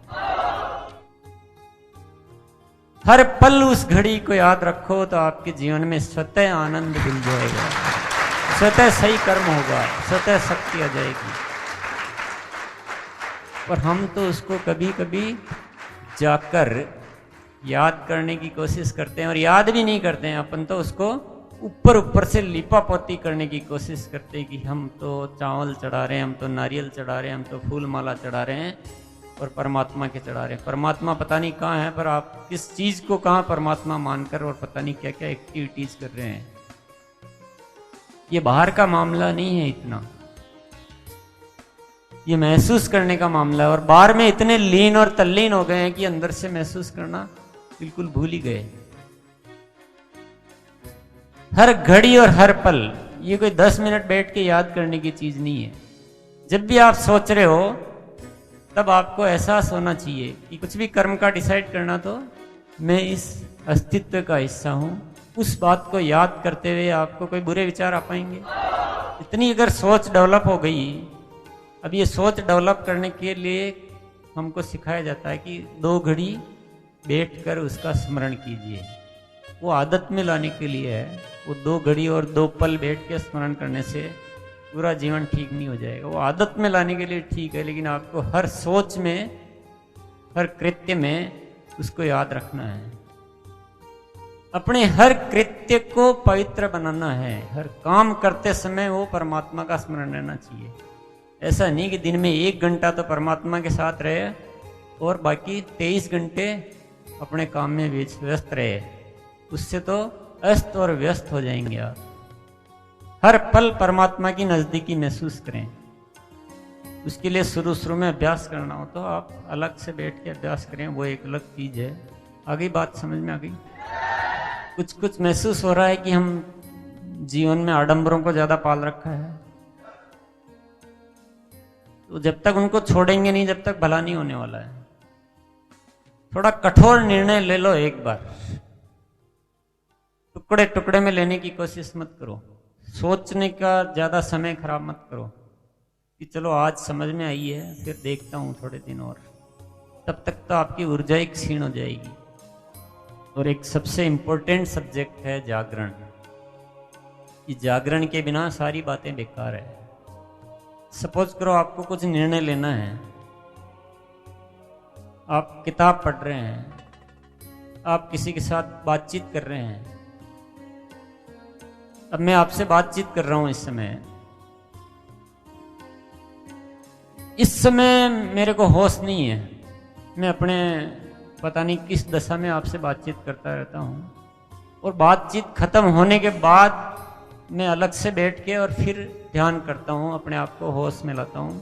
हर पल उस घड़ी को याद रखो तो आपके जीवन में स्वतः आनंद मिल जाएगा, स्वतः सही कर्म होगा, स्वतः शक्ति आ जाएगी। पर हम तो उसको कभी कभी जाकर याद करने की कोशिश करते हैं, और याद भी नहीं करते हैं। अपन तो उसको ऊपर ऊपर से लिपा पोती करने की कोशिश करते हैं कि हम तो चावल चढ़ा रहे हैं, हम तो नारियल चढ़ा रहे हैं, हम तो फूल माला चढ़ा रहे हैं, और परमात्मा के चढ़ा रहे हैं। परमात्मा पता नहीं कहाँ है, पर आप किस चीज को कहाँ परमात्मा मानकर और पता नहीं क्या क्या एक्टिविटीज कर रहे हैं। ये बाहर का मामला नहीं है इतना, ये महसूस करने का मामला है। और बाहर में इतने लीन और तल्लीन हो गए हैं कि अंदर से महसूस करना बिल्कुल भूल ही गए। हर घड़ी और हर पल, ये कोई 10 मिनट बैठ के याद करने की चीज नहीं है। जब भी आप सोच रहे हो तब आपको एहसास होना चाहिए कि कुछ भी कर्म का डिसाइड करना तो मैं इस अस्तित्व का हिस्सा हूं। उस बात को याद करते हुए आपको कोई बुरे विचार आ पाएंगे? इतनी अगर सोच डेवलप हो गई, अब ये सोच डेवलप करने के लिए हमको सिखाया जाता है कि 2 घड़ी बैठकर उसका स्मरण कीजिए। वो आदत में लाने के लिए है। वो 2 घड़ी और 2 पल बैठ के स्मरण करने से पूरा जीवन ठीक नहीं हो जाएगा। वो आदत में लाने के लिए ठीक है, लेकिन आपको हर सोच में, हर कृत्य में उसको याद रखना है। अपने हर कृत्य को पवित्र बनाना है। हर काम करते समय वो परमात्मा का स्मरण रहना चाहिए। ऐसा नहीं कि दिन में 1 घंटा तो परमात्मा के साथ रहे और बाकी 23 घंटे अपने काम में व्यस्त रहे। उससे तो अस्त और व्यस्त हो जाएंगे आप। हर पल परमात्मा की नजदीकी महसूस करें। उसके लिए शुरू में अभ्यास करना हो तो आप अलग से बैठ के अभ्यास करें, वो एक अलग चीज है। आगे बात समझ में आ गई? कुछ महसूस हो रहा है कि हम जीवन में आडंबरों को ज्यादा पाल रखा है, तो जब तक उनको छोड़ेंगे नहीं, जब तक भला नहीं होने वाला है। थोड़ा कठोर निर्णय ले लो एक बार। टुकड़े टुकड़े में लेने की कोशिश मत करो। सोचने का ज्यादा समय खराब मत करो कि चलो आज समझ में आई है, फिर देखता हूं थोड़े दिन और। तब तक तो आपकी ऊर्जा ही क्षीण हो जाएगी। और एक सबसे इंपॉर्टेंट सब्जेक्ट है जागरण। कि जागरण के बिना सारी बातें बेकार है। सपोज करो आपको कुछ निर्णय लेना है, आप किताब पढ़ रहे हैं, आप किसी के साथ बातचीत कर रहे हैं। अब मैं आपसे बातचीत कर रहा हूं इस समय मेरे को होश नहीं है। मैं अपने पता नहीं किस दशा में आपसे बातचीत करता रहता हूं, और बातचीत खत्म होने के बाद मैं अलग से बैठ के और फिर ध्यान करता हूं, अपने आप को होश में लाता हूं,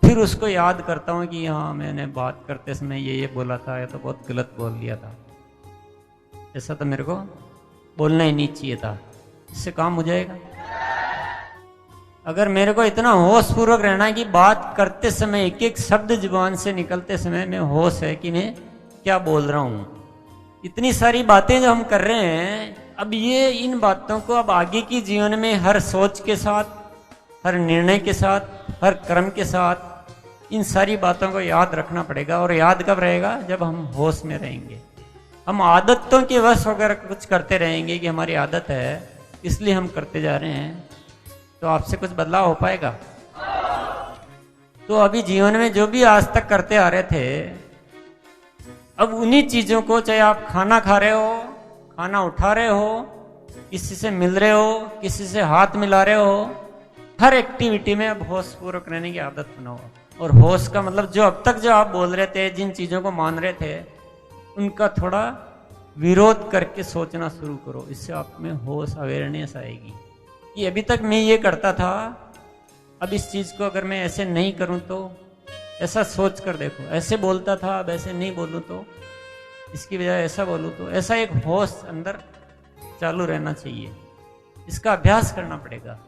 फिर उसको याद करता हूं कि हाँ मैंने बात करते समय ये बोला था, या तो बहुत गलत बोल दिया था, ऐसा तो मेरे को बोलना ही नहीं चाहिए था। इससे काम हो जाएगा। अगर मेरे को इतना होश पूर्वक रहना है कि बात करते समय एक एक शब्द जुबान से निकलते समय में होश है कि मैं क्या बोल रहा हूं। इतनी सारी बातें जो हम कर रहे हैं, अब ये इन बातों को अब आगे की जीवन में हर सोच के साथ, हर निर्णय के साथ, हर कर्म के साथ इन सारी बातों को याद रखना पड़ेगा। और याद कब रहेगा? जब हम होश में रहेंगे। हम आदतों के वश होकर कुछ करते रहेंगे कि हमारी आदत है इसलिए हम करते जा रहे हैं, तो आपसे कुछ बदलाव हो पाएगा? तो अभी जीवन में जो भी आज तक करते आ रहे थे, अब उन्हीं चीजों को, चाहे आप खाना खा रहे हो, खाना उठा रहे हो, किसी से मिल रहे हो, किसी से हाथ मिला रहे हो, हर एक्टिविटी में अब होश पूर्वक रहने की आदत बनाओ। और होश का मतलब जो अब तक जो आप बोल रहे थे, जिन चीजों को मान रहे थे, उनका थोड़ा विरोध करके सोचना शुरू करो। इससे आप में होश, अवेयरनेस आएगी कि अभी तक मैं ये करता था, अब इस चीज को अगर मैं ऐसे नहीं करूं तो ऐसा सोच कर देखो। ऐसे बोलता था, अब ऐसे नहीं बोलूं तो, इसकी बजाय ऐसा बोलूं तो, ऐसा एक होश अंदर चालू रहना चाहिए। इसका अभ्यास करना पड़ेगा।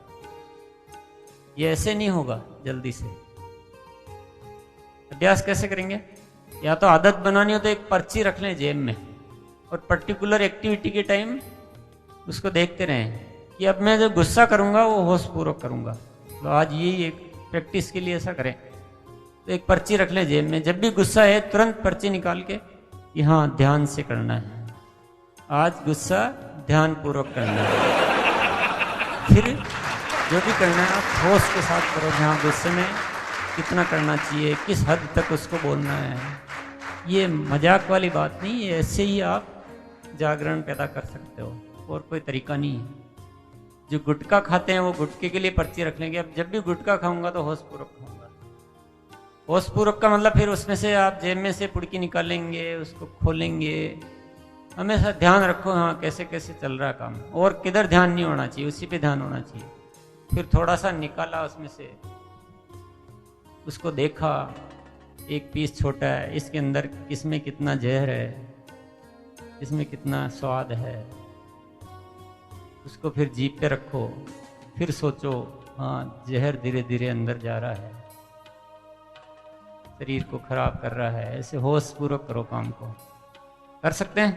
ये ऐसे नहीं होगा जल्दी से। अभ्यास कैसे करेंगे? या तो आदत बनानी हो तो एक पर्ची रख लें जेब में, और पर्टिकुलर एक्टिविटी के टाइम उसको देखते रहें कि अब मैं जो गुस्सा करूंगा वो होश पूर्वक करूंगा। तो आज यही एक प्रैक्टिस के लिए ऐसा करें। तो एक पर्ची रख लें जेब में, जब भी गुस्सा है तुरंत पर्ची निकाल के कि हाँ ध्यान से करना है, आज गुस्सा ध्यान पूर्वक करना है। फिर जो भी करना है आप होश के साथ करो। हाँ गुस्से में कितना करना चाहिए, किस हद तक उसको बोलना है। ये मजाक वाली बात नहीं है, ऐसे ही आप जागरण पैदा कर सकते हो, और कोई तरीका नहीं है। जो गुटखा खाते हैं वो गुटखे के लिए पर्ची रख लेंगे, अब जब भी गुटखा खाऊंगा तो होश पूर्वक खाऊंगा। होश पूर्वक का मतलब फिर उसमें से आप जेब में से पुड़की निकालेंगे, उसको खोलेंगे। हमेशा ध्यान रखो हाँ कैसे कैसे चल रहा है काम, और किधर ध्यान नहीं होना चाहिए, उसी पे ध्यान होना चाहिए। फिर थोड़ा सा निकाला उसमें से, उसको देखा, एक पीस छोटा है, इसके अंदर इसमें कितना जहर है, इसमें कितना स्वाद है, उसको फिर जीभ पे रखो। फिर सोचो हाँ जहर धीरे धीरे अंदर जा रहा है, शरीर को खराब कर रहा है। ऐसे होश पूर्वक करो काम को। कर सकते हैं?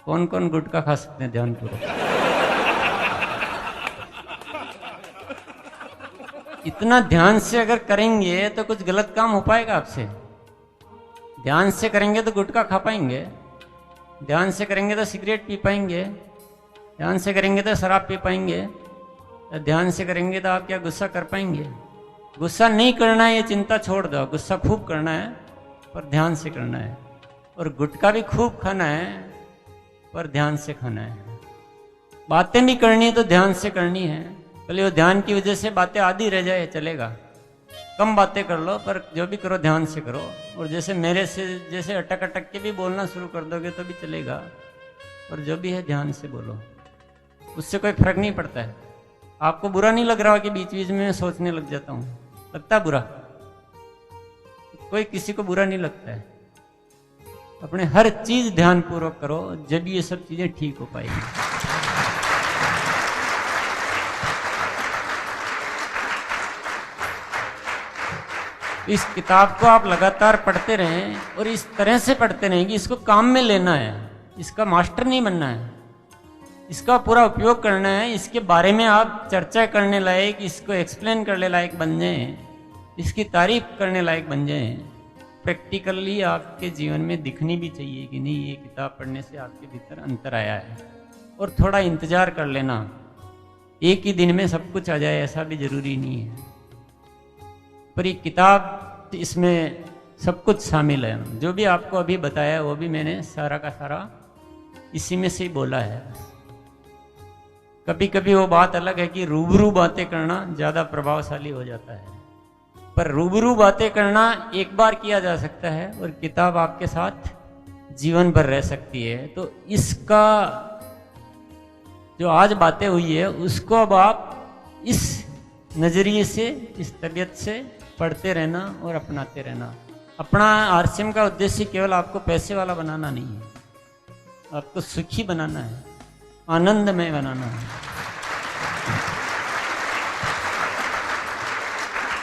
कौन कौन गुटखा खा सकते हैं ध्यान पूर्वक? इतना ध्यान से अगर करेंगे तो कुछ गलत काम हो पाएगा आपसे? ध्यान से करेंगे तो गुटखा खा पाएंगे, ध्यान से करेंगे तो सिगरेट पी पाएंगे, ध्यान से करेंगे तो शराब पी पाएंगे, ध्यान से करेंगे तो आप क्या गुस्सा कर पाएंगे? गुस्सा नहीं करना है, ये चिंता छोड़ दो। गुस्सा खूब करना है पर ध्यान से करना है, और गुटखा भी खूब खाना है पर ध्यान से खाना है। बातें भी करनी है तो ध्यान से करनी है। भले वो ध्यान की वजह से बातें आधी रह जाए चलेगा, कम बातें कर लो, पर जो भी करो ध्यान से करो। और जैसे मेरे से जैसे अटक अटक के भी बोलना शुरू कर दोगे तो भी चलेगा, और जो भी है ध्यान से बोलो, उससे कोई फर्क नहीं पड़ता है। आपको बुरा नहीं लग रहा कि बीच बीच में सोचने लग जाता हूँ? लगता बुरा? कोई किसी को बुरा नहीं लगता है। अपने हर चीज ध्यान पूर्वक करो, जब ये सब चीजें ठीक हो पाएगी। इस किताब को आप लगातार पढ़ते रहें, और इस तरह से पढ़ते रहें कि इसको काम में लेना है। इसका मास्टर नहीं बनना है, इसका पूरा उपयोग करना है। इसके बारे में आप चर्चा करने लायक, इसको एक्सप्लेन करने लायक बन जाएं, इसकी तारीफ करने लायक बन जाएं। प्रैक्टिकली आपके जीवन में दिखनी भी चाहिए कि नहीं, ये किताब पढ़ने से आपके भीतर अंतर आया है। और थोड़ा इंतजार कर लेना, एक ही दिन में सब कुछ आ जाए ऐसा भी जरूरी नहीं है। पर ये किताब, इसमें सब कुछ शामिल है। जो भी आपको अभी बताया वो भी मैंने सारा का सारा इसी में से ही बोला है। कभी कभी वो बात अलग है कि रूबरू बातें करना ज़्यादा प्रभावशाली हो जाता है, पर रूबरू बातें करना एक बार किया जा सकता है, और किताब आपके साथ जीवन भर रह सकती है। तो इसका जो आज बातें हुई है उसको अब आप इस नज़रिए से, इस तबीयत से पढ़ते रहना और अपनाते रहना। अपना आरसीएम का उद्देश्य केवल आपको पैसे वाला बनाना नहीं है, आपको सुखी बनाना है, आनंदमय बनाना है।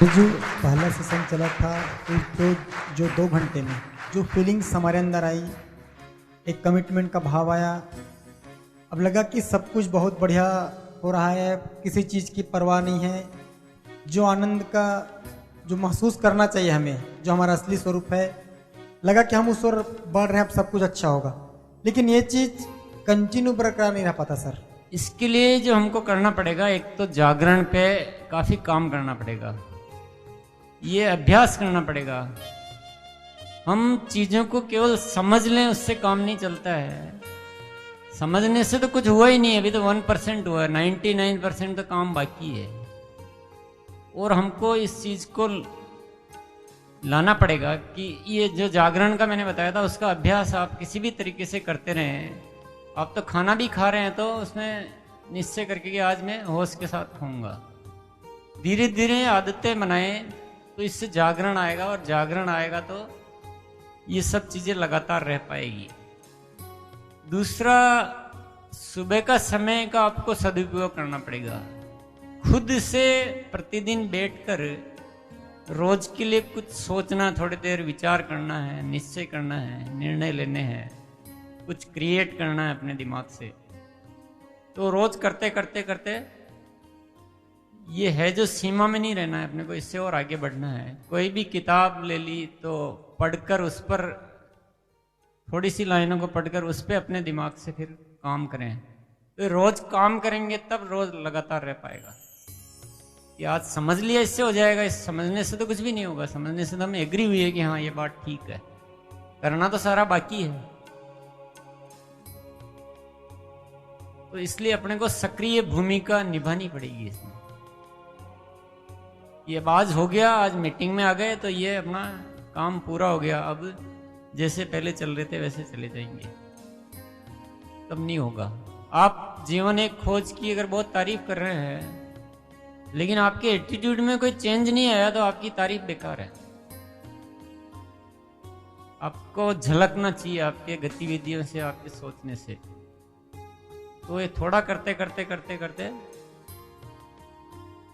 जो पहला सेशन चला था, जो 2 घंटे में जो फीलिंग्स हमारे अंदर आई, एक कमिटमेंट का भाव आया। अब लगा कि सब कुछ बहुत बढ़िया हो रहा है, किसी चीज़ की परवाह नहीं है। जो आनंद का जो महसूस करना चाहिए हमें, जो हमारा असली स्वरूप है, लगा कि हम उस ओर बढ़ रहे हैं, अब सब कुछ अच्छा होगा। लेकिन ये चीज़ कंटिन्यू बरकरार नहीं रह पाता सर। इसके लिए जो हमको करना पड़ेगा, एक तो जागरण पे काफ़ी काम करना पड़ेगा, ये अभ्यास करना पड़ेगा। हम चीज़ों को केवल समझ लें उससे काम नहीं चलता है। समझने से तो कुछ हुआ ही नहीं है, अभी तो 1% हुआ है, 99% तो काम बाकी है। और हमको इस चीज़ को लाना पड़ेगा कि ये जो जागरण का मैंने बताया था, उसका अभ्यास आप किसी भी तरीके से करते रहें। आप तो खाना भी खा रहे हैं तो उसमें निश्चय करके कि आज मैं होश के साथ खाऊंगा। धीरे धीरे आदतें बनाएं तो इससे जागरण आएगा, और जागरण आएगा तो ये सब चीज़ें लगातार रह पाएगी। दूसरा, सुबह का समय का आपको सदुपयोग करना पड़ेगा। खुद से प्रतिदिन बैठकर रोज के लिए कुछ सोचना, थोड़ी देर विचार करना है, निश्चय करना है, निर्णय लेने हैं, कुछ क्रिएट करना है अपने दिमाग से। तो रोज करते करते करते ये है जो सीमा में नहीं रहना है अपने को, इससे और आगे बढ़ना है। कोई भी किताब ले ली तो पढ़कर उस पर थोड़ी सी लाइनों को पढ़कर उस पर अपने दिमाग से फिर काम करें। तो रोज काम करेंगे तब रोज लगातार रह पाएगा। कि आज समझ लिया इससे हो जाएगा, इस समझने से तो कुछ भी नहीं होगा। समझने से तो हम एग्री हुई है कि हाँ ये बात ठीक है, करना तो सारा बाकी है। तो इसलिए अपने को सक्रिय भूमिका निभानी पड़ेगी इसमें। ये आज हो गया, आज मीटिंग में आ गए तो ये अपना काम पूरा हो गया, अब जैसे पहले चल रहे थे वैसे चले जाएंगे, तब नहीं होगा। आप जीवन एक खोज की अगर बहुत तारीफ कर रहे हैं लेकिन आपके एटीट्यूड में कोई चेंज नहीं आया तो आपकी तारीफ बेकार है। आपको झलकना चाहिए आपके गतिविधियों से, आपके सोचने से। तो ये थोड़ा करते करते करते करते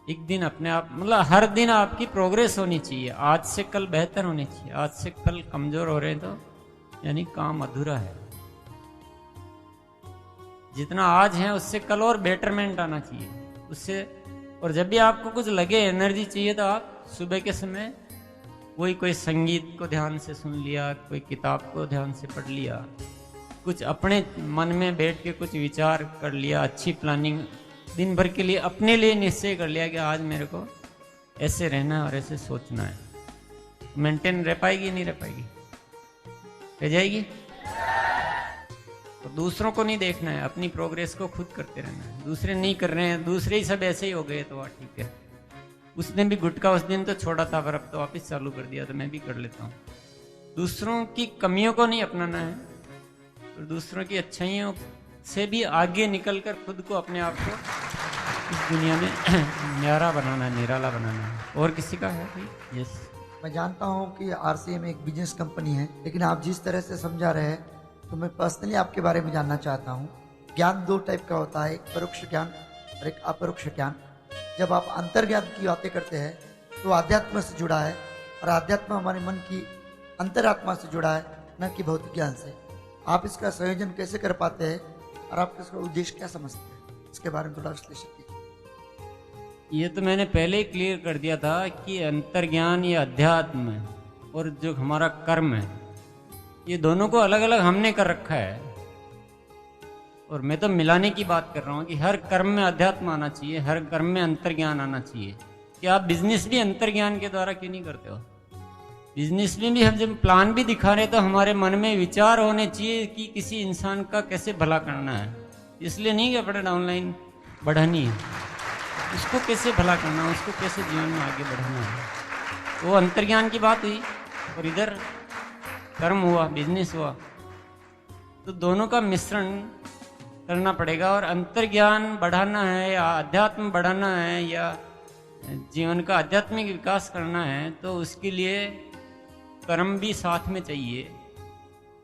एक दिन अपने आप, मतलब हर दिन आपकी प्रोग्रेस होनी चाहिए। आज से कल बेहतर होनी चाहिए। आज से कल कमजोर हो रहे हैं तो यानी काम अधूरा है। जितना आज है उससे कल और बेटरमेंट आना चाहिए उससे। और जब भी आपको कुछ लगे, एनर्जी चाहिए, तो आप सुबह के समय कोई संगीत को ध्यान से सुन लिया, कोई किताब को ध्यान से पढ़ लिया, कुछ अपने मन में बैठ के कुछ विचार कर लिया, अच्छी प्लानिंग दिन भर के लिए अपने लिए निश्चय कर लिया कि आज मेरे को ऐसे रहना है और ऐसे सोचना है, मेंटेन रह पाएगी नहीं रह पाएगी? रह जाएगी। तो दूसरों को नहीं देखना है, अपनी प्रोग्रेस को खुद करते रहना है। दूसरे नहीं कर रहे हैं, दूसरे ही सब ऐसे ही हो गए तो वाह ठीक है। उसने भी गुटखा उस दिन तो छोड़ा था, पर अब तो वापिस चालू कर दिया, तो मैं भी कर लेता हूँ। दूसरों की कमियों को नहीं अपनाना है, और दूसरों की अच्छाइयों से भी आगे निकलकर खुद को, अपने आप को इस दुनिया में न्यारा बनाना है, निराला बनाना है। और किसी का है भाई? यस। मैं जानता हूं कि आरसीएम एक बिजनेस कंपनी है, लेकिन आप जिस तरह से समझा रहे हैं तो मैं पर्सनली आपके बारे में जानना चाहता हूं। ज्ञान दो टाइप का होता है, एक परोक्ष ज्ञान और एक अपरोक्ष ज्ञान। जब आप अंतर्ज्ञान की बातें करते हैं तो आध्यात्म से जुड़ा है, और आध्यात्म हमारे मन की अंतरात्मा से जुड़ा है, न कि भौतिक ज्ञान से। आप इसका संयोजन कैसे कर पाते हैं और आप इसका उद्देश्य क्या समझते हैं, इसके बारे में थोड़ा विश्लेषण कीजिए। ये तो मैंने पहले ही क्लियर कर दिया था कि अंतर्ज्ञान या अध्यात्म और जो हमारा कर्म है, ये दोनों को अलग अलग हमने कर रखा है। और मैं तो मिलाने की बात कर रहा हूँ कि हर कर्म में अध्यात्म आना चाहिए, हर कर्म में अंतर्ज्ञान आना चाहिए। कि आप बिजनेस भी अंतर्ज्ञान के द्वारा क्यों नहीं करते हो? बिजनेस में भी हम जब प्लान भी दिखा रहे तो हमारे मन में विचार होने चाहिए कि किसी इंसान का कैसे भला करना है। इसलिए नहीं कि अपना डाउनलाइन बढ़ानी है, उसको कैसे भला करना है, उसको कैसे जीवन में आगे बढ़ाना है। वो अंतर्ज्ञान की बात हुई, और इधर कर्म हुआ, बिजनेस हुआ। तो दोनों का मिश्रण करना पड़ेगा। और अंतर्ज्ञान बढ़ाना है या अध्यात्म बढ़ाना है या जीवन का आध्यात्मिक विकास करना है, तो उसके लिए कर्म भी साथ में चाहिए।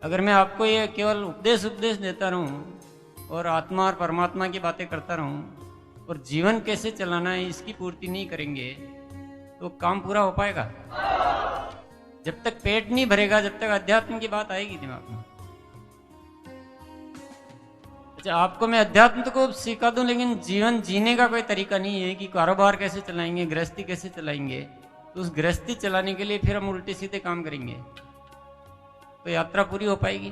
अगर मैं आपको ये केवल उपदेश देता रहूं और आत्मा और परमात्मा की बातें करता रहूं और जीवन कैसे चलाना है इसकी पूर्ति नहीं करेंगे तो काम पूरा हो पाएगा? जब तक पेट नहीं भरेगा, जब तक अध्यात्म की बात आएगी दिमाग में। अच्छा, आपको मैं अध्यात्म तो को सिखा दूं, लेकिन जीवन जीने का कोई तरीका नहीं है कि कारोबार कैसे चलाएंगे, गृहस्थी कैसे चलाएंगे। तो उस गृहस्थी चलाने के लिए फिर हम उल्टे सीधे काम करेंगे तो यात्रा पूरी हो पाएगी?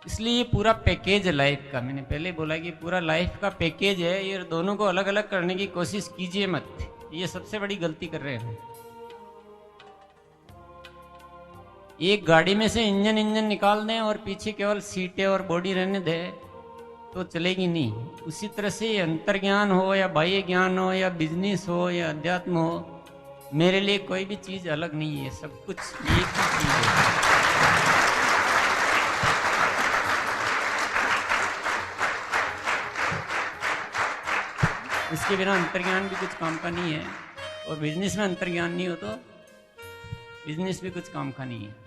इसलिए ये पूरा पैकेज है लाइफ का। मैंने पहले बोला कि पूरा लाइफ का पैकेज है। ये दोनों को अलग अलग करने की कोशिश कीजिए मत, ये सबसे बड़ी गलती कर रहे हैं। एक गाड़ी में से इंजन निकाल दें और पीछे केवल सीटें और बॉडी रहने दें तो चलेगी नहीं। उसी तरह से अंतर्ज्ञान हो या बाह्य ज्ञान हो या बिजनेस हो या अध्यात्म हो, मेरे लिए कोई भी चीज अलग नहीं है, सब कुछ एक ही चीज है। इसके बिना अंतर्ज्ञान भी कुछ काम का नहीं है, और बिजनेस में अंतर्ज्ञान नहीं हो तो बिजनेस भी कुछ काम का नहीं है।